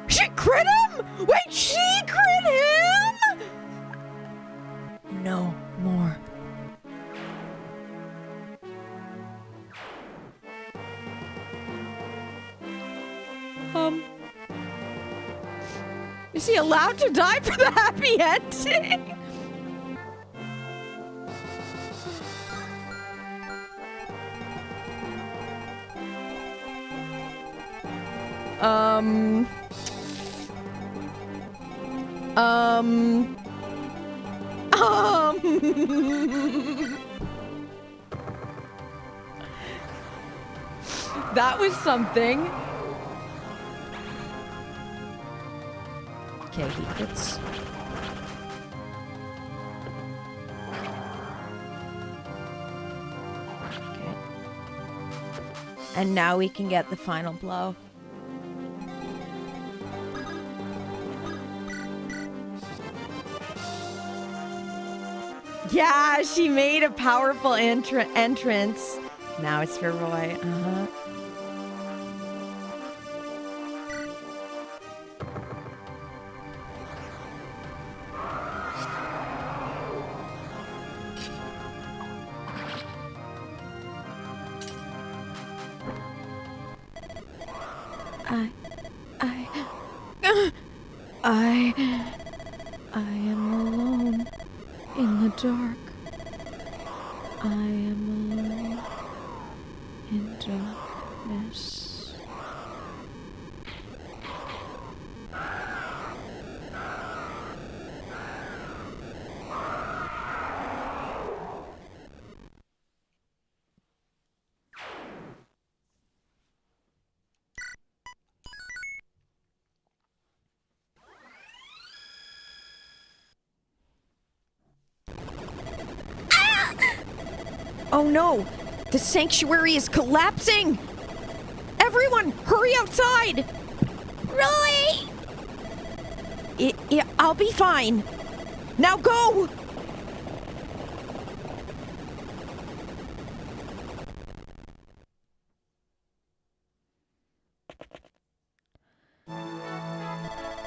She crit him? Wait, she crit him? No more. Is he allowed to die for the happy ending? Um... That was something. Okay, he gets... Okay. And now we can get the final blow. Yeah, she made a powerful entrance. Now it's for Roy. Uh-huh. I am alone in the dark. I am alone in darkness. Oh no! The sanctuary is collapsing! Everyone, hurry outside! Roy! I'll be fine. Now go!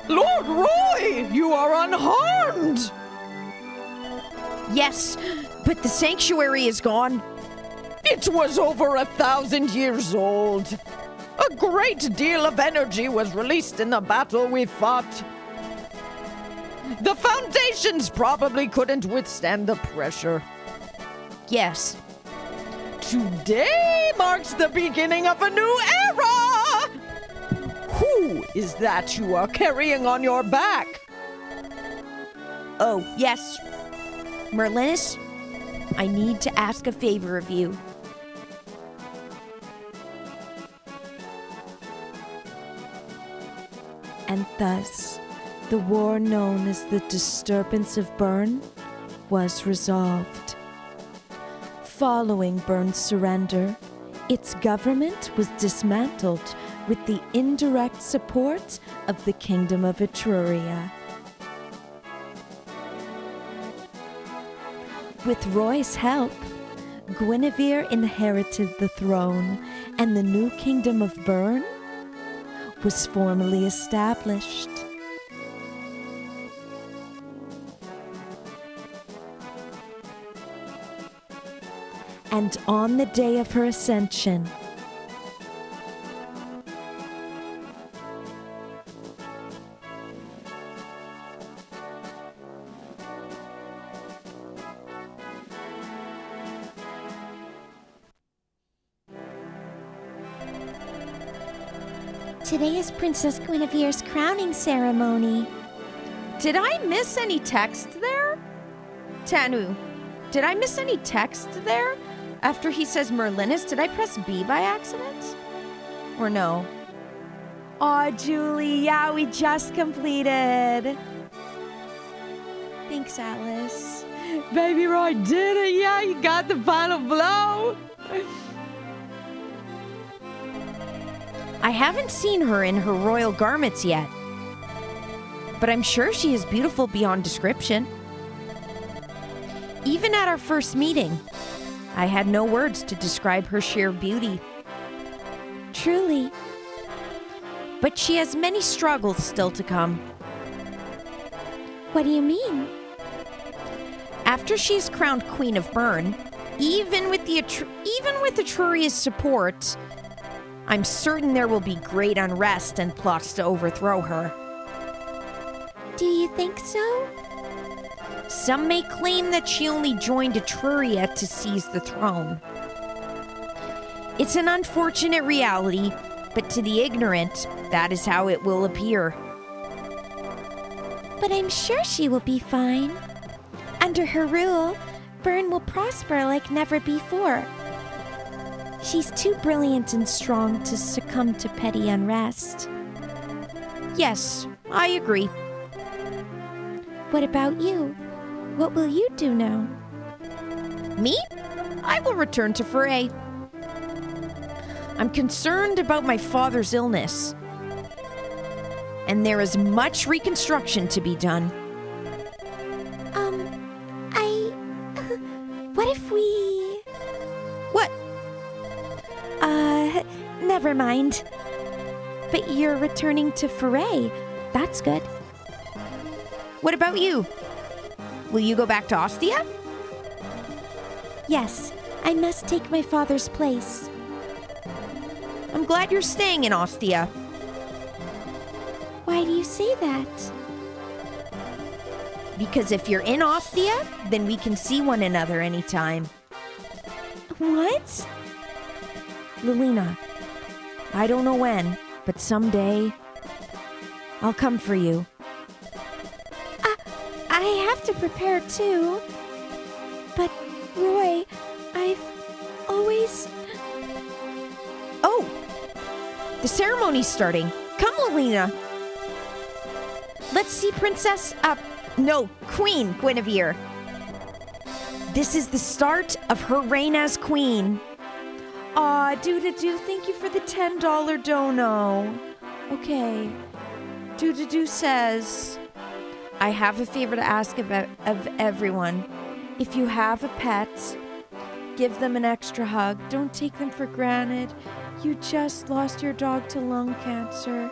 Lord Roy, you are unharmed! Yes, but the sanctuary is gone. It was over 1,000 years old. A great deal of energy was released in the battle we fought. The foundations probably couldn't withstand the pressure. Yes. Today marks the beginning of a new era! Who is that you are carrying on your back? Oh, yes. Merlinus, I need to ask a favor of you. And thus, the war known as the Disturbance of Bern was resolved. Following Bern's surrender, its government was dismantled with the indirect support of the Kingdom of Etruria. With Roy's help, Guinevere inherited the throne, and the new Kingdom of Bern was formally established. And on the day of her ascension, Today is Princess Guinevere's crowning ceremony. Did I miss any text there? Tanu, did I miss any text there? After he says Merlinus, did I press B by accident? Or no? Aw, Julie, yeah, we just completed. Thanks, Alice. Baby Roy did it, yeah, you got the final blow. I haven't seen her in her royal garments yet, but I'm sure she is beautiful beyond description. Even at our first meeting, I had no words to describe her sheer beauty. Truly. But she has many struggles still to come. What do you mean? After she's crowned Queen of Bern, even with Etruria's support, I'm certain there will be great unrest and plots to overthrow her. Do you think so? Some may claim that she only joined Etruria to seize the throne. It's an unfortunate reality, but to the ignorant, That is how it will appear. But I'm sure she will be fine. Under her rule, Byrne will prosper like never before. She's too brilliant and strong to succumb to petty unrest. Yes, I agree. What about you? What will you do now? Me? I will return to Foray. I'm concerned about my father's illness. And there is much reconstruction to be done. What if we... What? Never mind. But you're returning to Foray. That's good. What about you? Will you go back to Ostia? Yes, I must take my father's place. I'm glad you're staying in Ostia. Why do you say that? Because if you're in Ostia, then we can see one another anytime. What? Lilina, I don't know when, but someday I'll come for you. I have to prepare too. But, Roy, I've always... Oh! The ceremony's starting. Come, Lilina. Let's see Queen Guinevere. This is the start of her reign as queen. Aw, Doo-doo, thank you for the $10 dono. Okay. Doo-doo says, I have a favor to ask of everyone. If you have a pet, give them an extra hug. Don't take them for granted. You just lost your dog to lung cancer.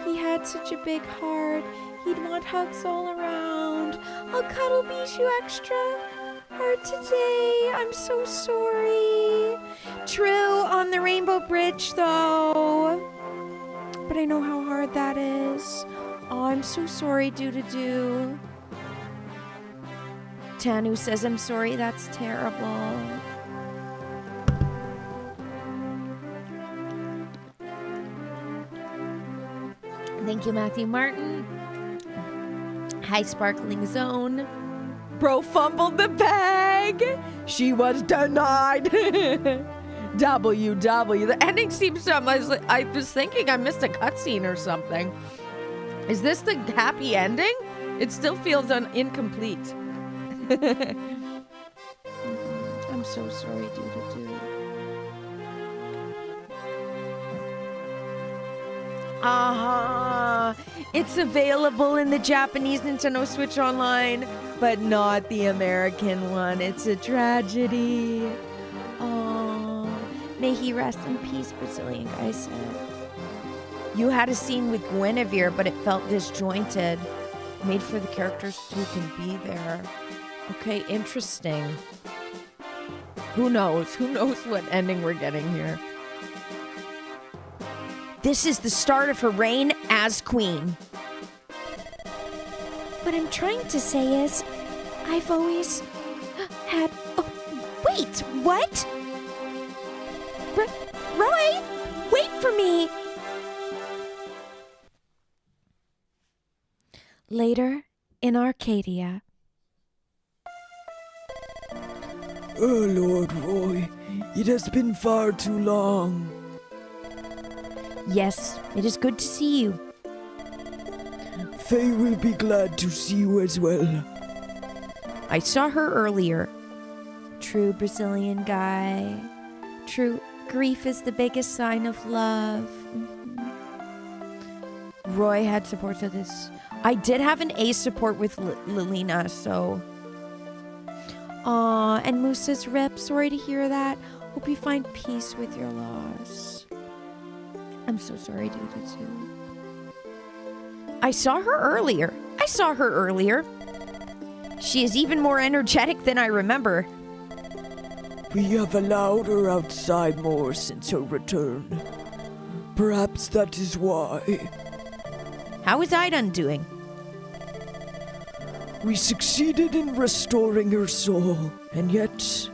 He had such a big heart. He'd want hugs all around. I'll cuddle Bijou extra hard today. I'm so sorry. True, on the Rainbow Bridge, though. But I know how hard that is. Oh, I'm so sorry, Doo-doo. Tanu says I'm sorry. That's terrible. Thank you, Matthew Martin. Hi, Sparkling Zone. Bro fumbled the bag. She was denied. WW. The ending seems to... I was thinking I missed a cutscene or something. Is this the happy ending? It still feels incomplete. I'm so sorry, Doo-doo. It's available in the Japanese Nintendo Switch Online, but not the American one. It's a tragedy. Oh, may he rest in peace, Brazilian guy said. You had a scene with Guinevere, but it felt disjointed. Made for the characters who can be there. Okay, interesting. Who knows? Who knows what ending we're getting here? This is the start of her reign as queen. What I'm trying to say is, I've always had... Oh, wait, what? Roy, wait for me! Later, in Arcadia. Oh, Lord Roy, it has been far too long. Yes, it is good to see you. Faye will be glad to see you as well. I saw her earlier. True, Brazilian guy. True, grief is the biggest sign of love. Roy had support to this. I did have an A support with Lilina, so... Aw, and Moose says, Rip, sorry to hear that. Hope you find peace with your loss. I'm so sorry, Doo-doo. I saw her earlier. She is even more energetic than I remember. We have allowed her outside more since her return. Perhaps that is why. How is Aidan doing? We succeeded in restoring her soul, and yet...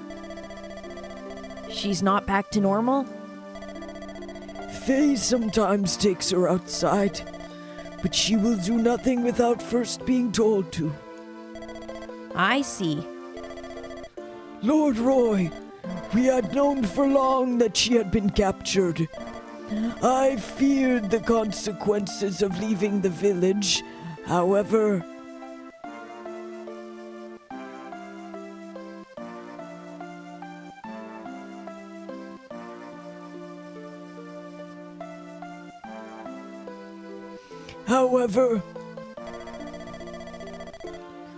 She's not back to normal? Faye sometimes takes her outside, but she will do nothing without first being told to. I see. Lord Roy, we had known for long that she had been captured. I feared the consequences of leaving the village. However,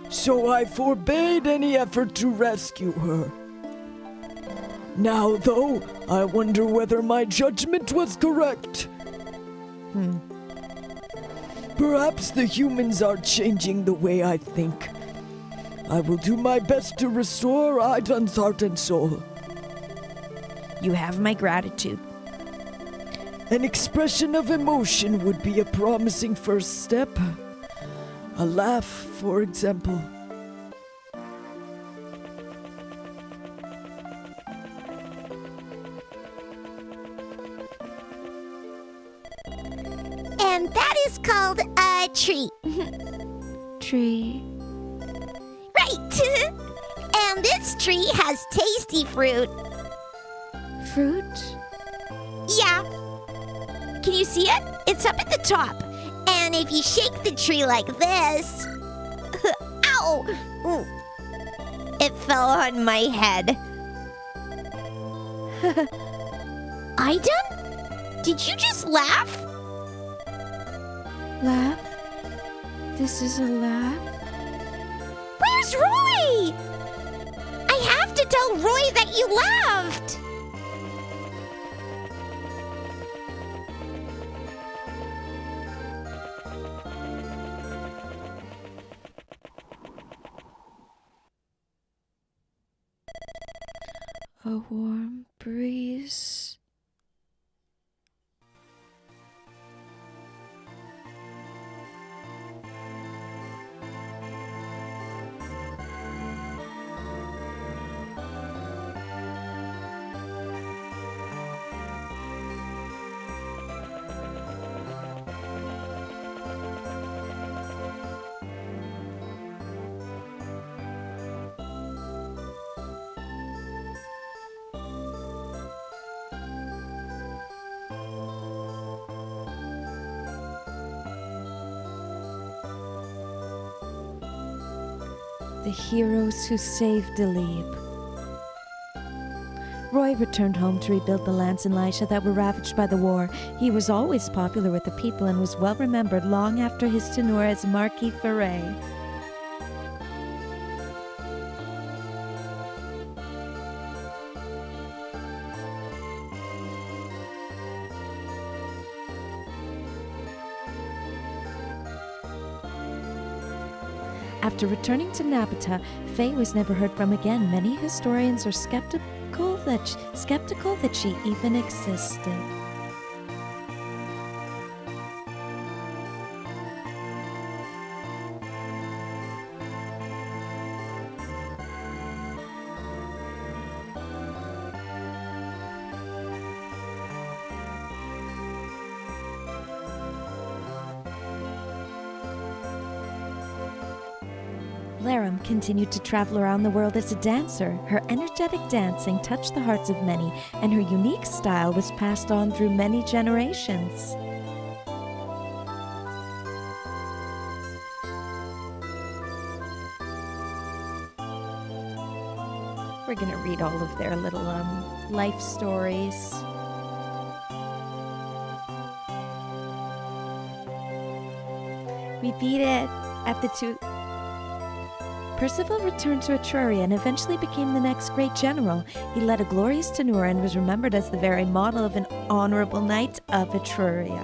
so I forbade any effort to rescue her. Now, though, I wonder whether my judgment was correct. Perhaps the humans are changing the way I think. I will do my best to restore Aidan's heart and soul. You have my gratitude. An expression of emotion would be a promising first step. A laugh, for example. And that is called a tree. Tree. Right! And this tree has tasty fruit. Fruit? Yeah. Can you see it? It's up at the top. And if you shake the tree like this... Ow! Ooh. It fell on my head. Aidan? Did you just laugh? Laugh? This is a laugh? Where's Roy? I have to tell Roy that you laughed. A warm breeze. The heroes who saved Delebe. Roy returned home to rebuild the lands in Lycia that were ravaged by the war. He was always popular with the people and was well remembered long after his tenure as Marquis Ferret. After returning to Nabata, Faye was never heard from again. Many historians are skeptical that she even existed. Laram continued to travel around the world as a dancer. Her energetic dancing touched the hearts of many, and her unique style was passed on through many generations. We're gonna read all of their little life stories. We beat it at the two. Percival returned to Etruria and eventually became the next great general. He led a glorious tenure and was remembered as the very model of an honorable knight of Etruria.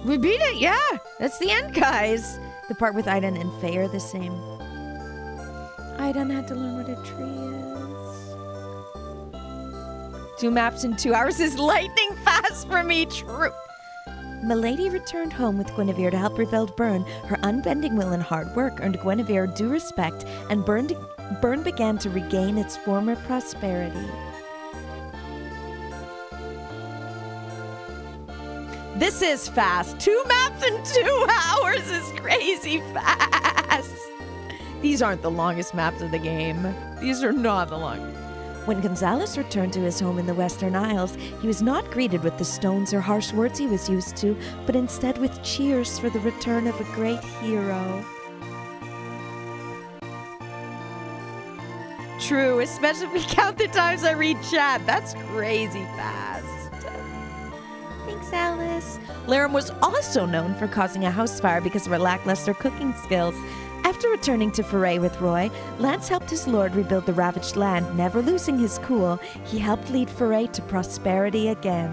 We beat it, yeah! That's the end, guys! The part with Aidan and Faye are the same. Aidan had to learn what a tree is. 2 maps in 2 hours is lightning fast for me, true. Milady returned home with Guinevere to help rebuild Bern. Her unbending will and hard work earned Guinevere due respect, and Bern began to regain its former prosperity. This is fast. 2 maps in 2 hours is crazy fast. These aren't the longest maps of the game. These are not the longest. When Gonzalez returned to his home in the Western Isles, he was not greeted with the stones or harsh words he was used to, but instead with cheers for the return of a great hero. True, especially if we count the times I read chat. That's crazy fast. Thanks, Alice. Laram was also known for causing a house fire because of her lackluster cooking skills. After returning to Foray with Roy, Lance helped his lord rebuild the ravaged land. Never losing his cool, he helped lead Foray to prosperity again.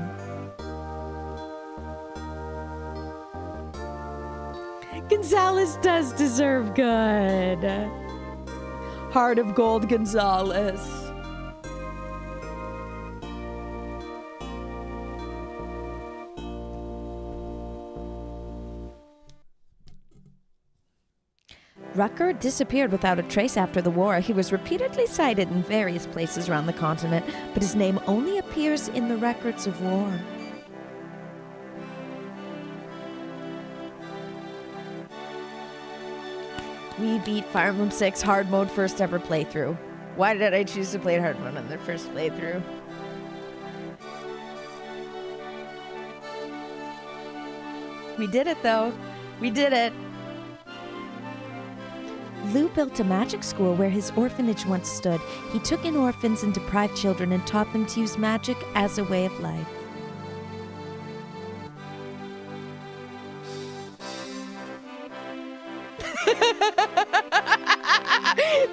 Gonzalez does deserve good. Heart of Gold Gonzalez. Rucker disappeared without a trace after the war. He was repeatedly cited in various places around the continent, but his name only appears in the records of war. We beat Fire Emblem 6 hard mode first ever playthrough. Why did I choose to play hard mode on the first playthrough? We did it though. We did it. Lou built a magic school where his orphanage once stood. He took in orphans and deprived children and taught them to use magic as a way of life.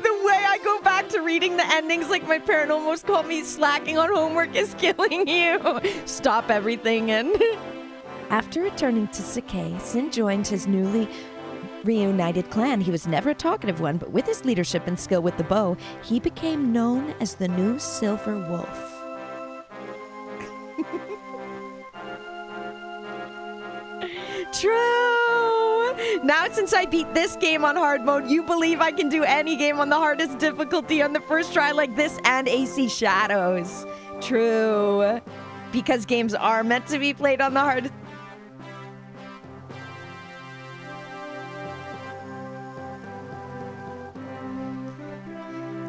The way I go back to reading the endings like my parent almost called me slacking on homework is killing you. Stop everything and... After returning to Sakai, Sin joined his newly reunited clan. He was never a talkative one, but with his leadership and skill with the bow, he became known as the new Silver Wolf. True! Now since I beat this game on hard mode, you believe I can do any game on the hardest difficulty on the first try like this and AC Shadows. True. Because games are meant to be played on the hardest...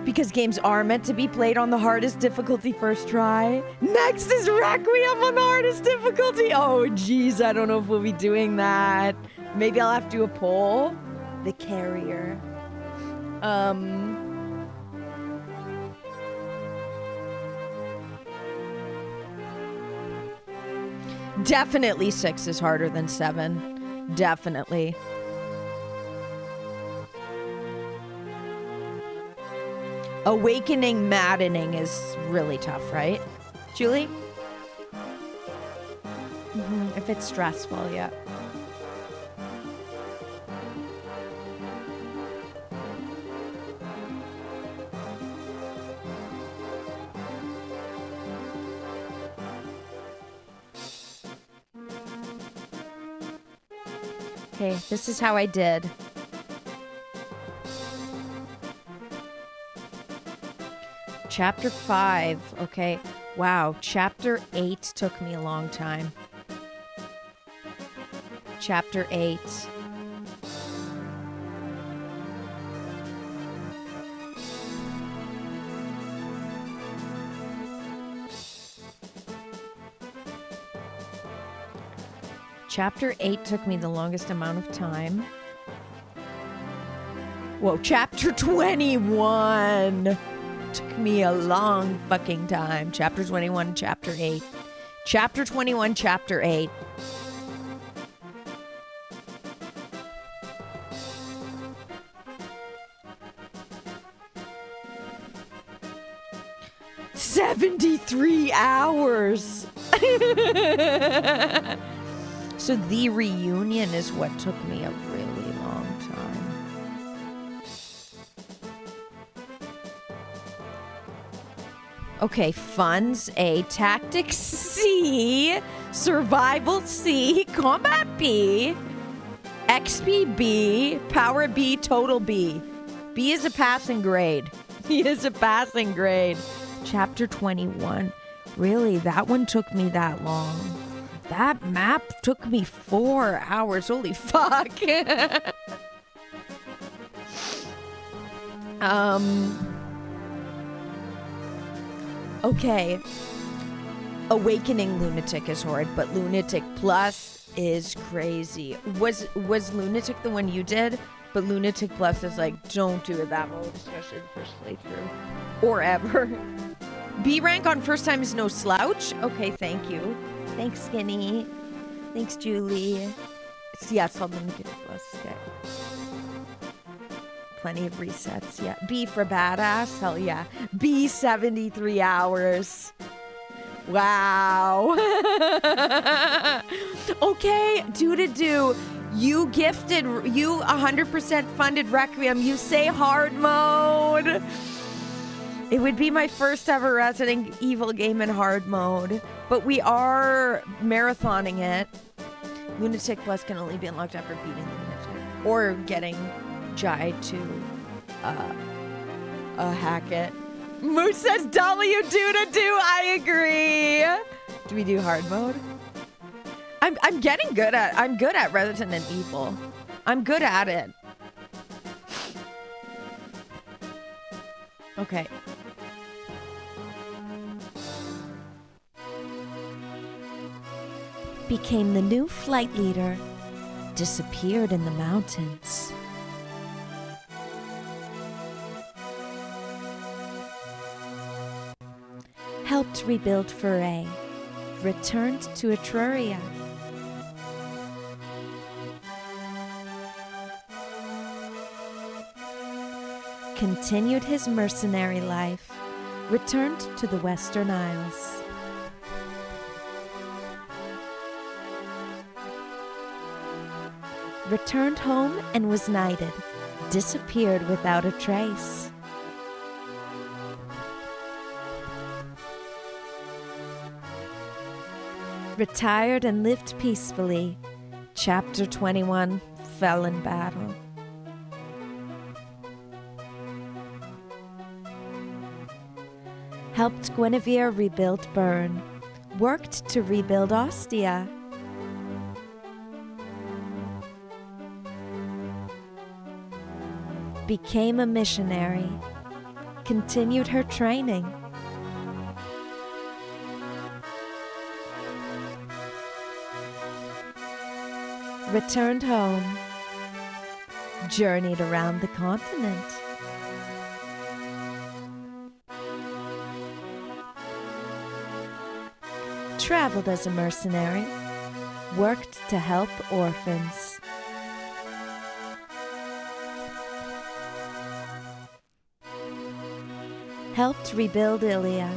Because games are meant to be played on the hardest difficulty first try. Next is Requiem on the hardest difficulty. Oh, geez, I don't know if we'll be doing that. Maybe I'll have to do a poll. The Carrier. Definitely 6 is harder than 7. Definitely. Awakening Maddening is really tough, right? Julie? If it's stressful, yeah. Okay, this is how I did. Chapter 5, okay. Wow, Chapter 8 took me a long time. Chapter 8. Chapter 8 took me the longest amount of time. Whoa, Chapter 21! Took me a long fucking time. Chapter 21, Chapter 8. Chapter 21, Chapter 8. $73 hours! So the reunion is what took me a really long time. Okay, funds A, tactics C, survival C, combat B, XP B, power B, total B. B is a passing grade. He is a passing grade. Chapter 21. Really, that one took me that long. That map took me 4 hours. Holy fuck. Okay. Awakening Lunatic is hard, but Lunatic Plus is crazy. Was Lunatic the one you did? But Lunatic Plus is like, don't do it that mode, especially the first playthrough. Or ever. B rank on first time is no slouch? Okay, thank you. Thanks, Skinny. Thanks, Julie. Yes, on Lunatic Plus. Okay. Plenty of resets, yeah. B for badass, hell yeah. B 73 hours. Wow. Okay, do. You 100% funded Requiem. You say hard mode. It would be my first ever Resident Evil game in hard mode. But we are marathoning it. Lunatic Plus can only be unlocked after beating Lunatic. Or getting Jai to hack it. Moose says W do. I agree. Do we do hard mode? I'm getting good at Resident Evil. I'm good at it. Okay. Became the new flight leader. Disappeared in the mountains. Helped rebuild Foray. Returned to Etruria. Continued his mercenary life. Returned to the Western Isles. Returned home and was knighted. Disappeared without a trace. Retired and lived peacefully. Chapter 21, fell in battle. Helped Guinevere rebuild Bern. Worked to rebuild Ostia. Became a missionary. Continued her training. Returned home. Journeyed around the continent. Traveled as a mercenary. Worked to help orphans. Helped rebuild Ilia.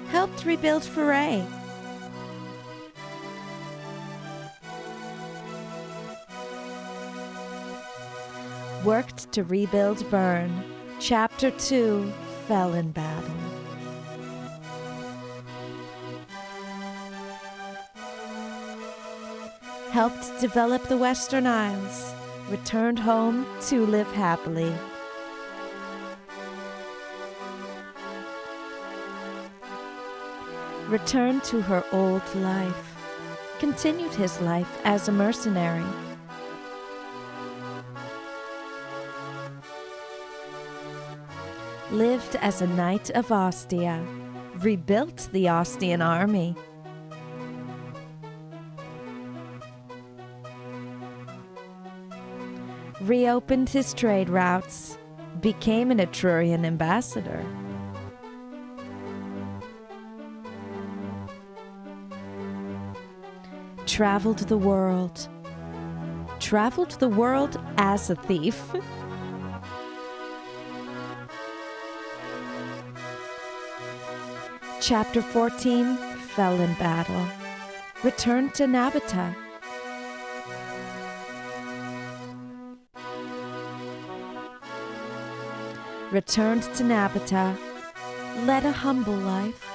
Helped rebuild Foray. Worked to rebuild Bern. Chapter 2, fell in battle. Helped develop the Western Isles. Returned home to live happily. Returned to her old life. Continued his life as a mercenary. Lived as a knight of Ostia. Rebuilt the Ostian army. Reopened his trade routes. Became an Etrurian ambassador. Traveled the world. Traveled the world as a thief. Chapter 14, fell in battle. Returned to Nabata. Returned to Nabata. Led a humble life.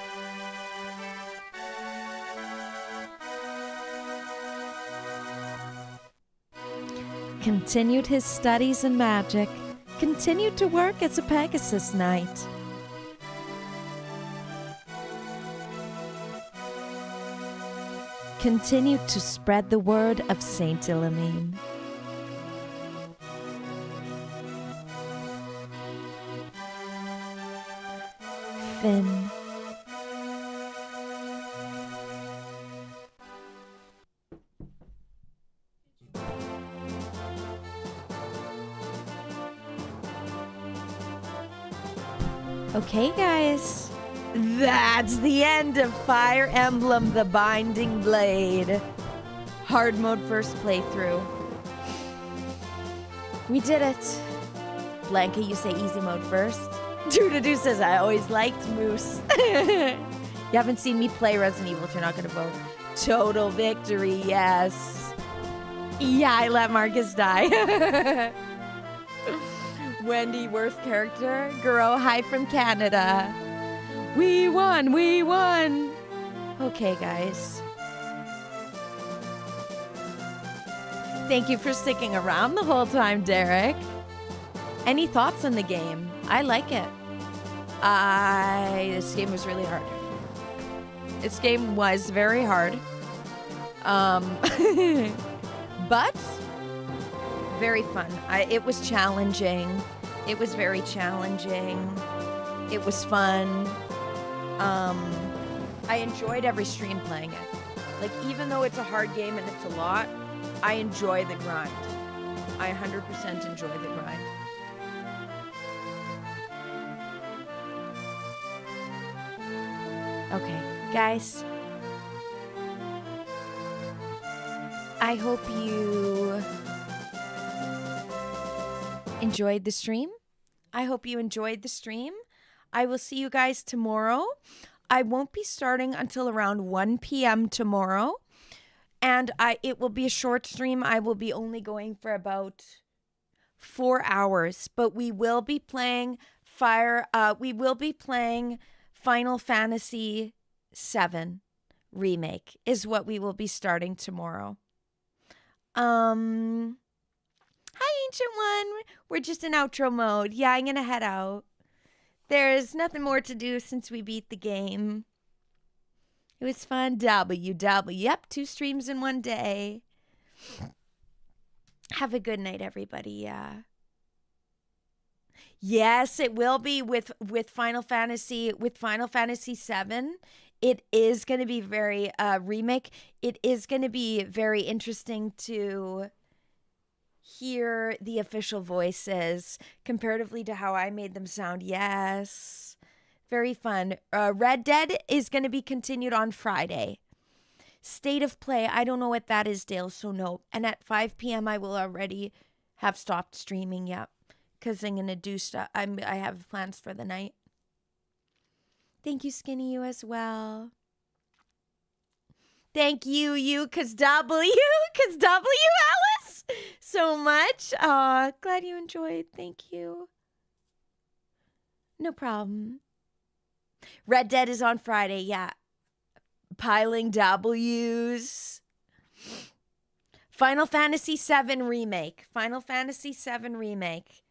Continued his studies in magic. continue to work as a Pegasus Knight. Continue to spread the word of Saint Illamine. Finn. Okay, guys. That's the end of Fire Emblem The Binding Blade. Hard mode first playthrough. We did it. Blanca, you say easy mode first. Doodadoo says, I always liked Moose. You haven't seen me play Resident Evil if you're not going to vote. Total victory, yes. Yeah, I let Marcus die. Wendy, worst character. Guro, hi from Canada. We won, we won. Okay, guys. Thank you for sticking around the whole time, Derek. Any thoughts on the game? I like it. This game was really hard. This game was very hard. But very fun. It was challenging. It was very challenging. It was fun. I enjoyed every stream playing it. Like, even though it's a hard game and it's a lot, I enjoy the grind. I 100% enjoy the grind. Okay, guys. I hope you enjoyed the stream. I hope you enjoyed the stream. I will see you guys tomorrow. I won't be starting until around 1 p.m. tomorrow. And it will be a short stream. I will be only going for about 4 hours. But we will be playing Final Fantasy VII Remake is what we will be starting tomorrow. Hi, Ancient One. We're just in outro mode. Yeah, I'm going to head out. There's nothing more to do since we beat the game. It was fun. WW. Yep, 2 streams in 1 day. Have a good night, everybody. Yeah. Yes, it will be with Final Fantasy VII. It is going to be very remake. It is going to be very interesting to hear the official voices comparatively to how I made them sound. Yes. Very fun. Red Dead is going to be continued on Friday. State of Play, I don't know what that is, Dale, so no. And at 5 p.m. I will already have stopped streaming, yep. Because I'm going to do stuff. I have plans for the night. Thank you, Skinny, you as well. Thank you, cause W, Alice, so much. Glad you enjoyed. Thank you. No problem. Red Dead is on Friday, yeah. Piling W's. Final Fantasy VII Remake. Final Fantasy VII Remake.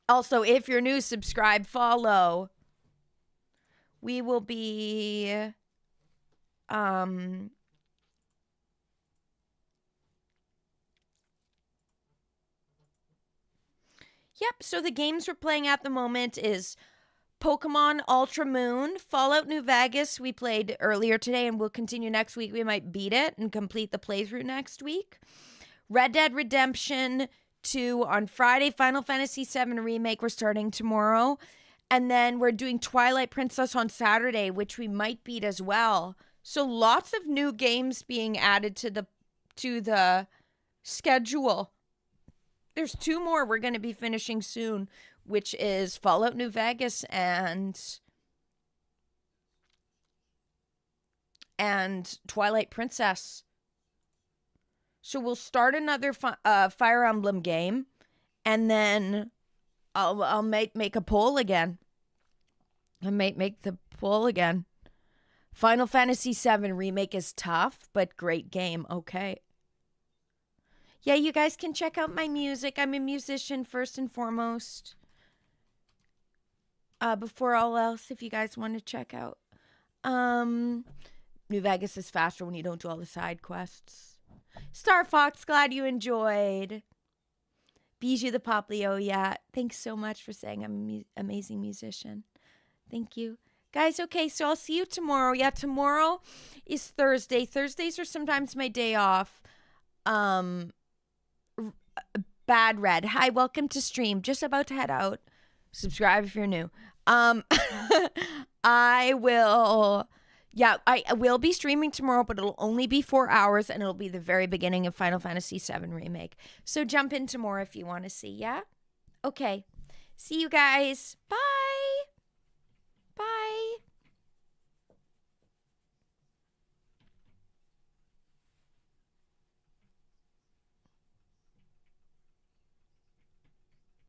Also, if you're new, subscribe, follow. We will be... Yep, so the games we're playing at the moment is Pokemon Ultra Moon, Fallout New Vegas we played earlier today and we'll continue next week. We might beat it and complete the playthrough next week. Red Dead Redemption 2 on Friday. Final Fantasy VII Remake we're starting tomorrow. And then we're doing Twilight Princess on Saturday, which we might beat as well. So lots of new games being added to the schedule. There's 2 more we're going to be finishing soon, which is Fallout New Vegas and Twilight Princess. So we'll start another Fire Emblem game, and then I'll make a poll again. I might make the poll again. Final Fantasy VII Remake is tough, but great game. Okay. Yeah, you guys can check out my music. I'm a musician first and foremost. Before all else, if you guys want to check out. New Vegas is faster when you don't do all the side quests. Star Fox, glad you enjoyed. Bijou the Poplio, yeah. Thanks so much for saying I'm an amazing musician. Thank you. Guys, okay, so I'll see you tomorrow. Yeah, tomorrow is Thursday. Thursdays are sometimes my day off. Bad Red. Hi, welcome to stream. Just about to head out. Subscribe if you're new. I will be streaming tomorrow, but it'll only be 4 hours, and it'll be the very beginning of Final Fantasy VII Remake. So jump in tomorrow if you want to see, yeah? Okay. See you guys. Bye.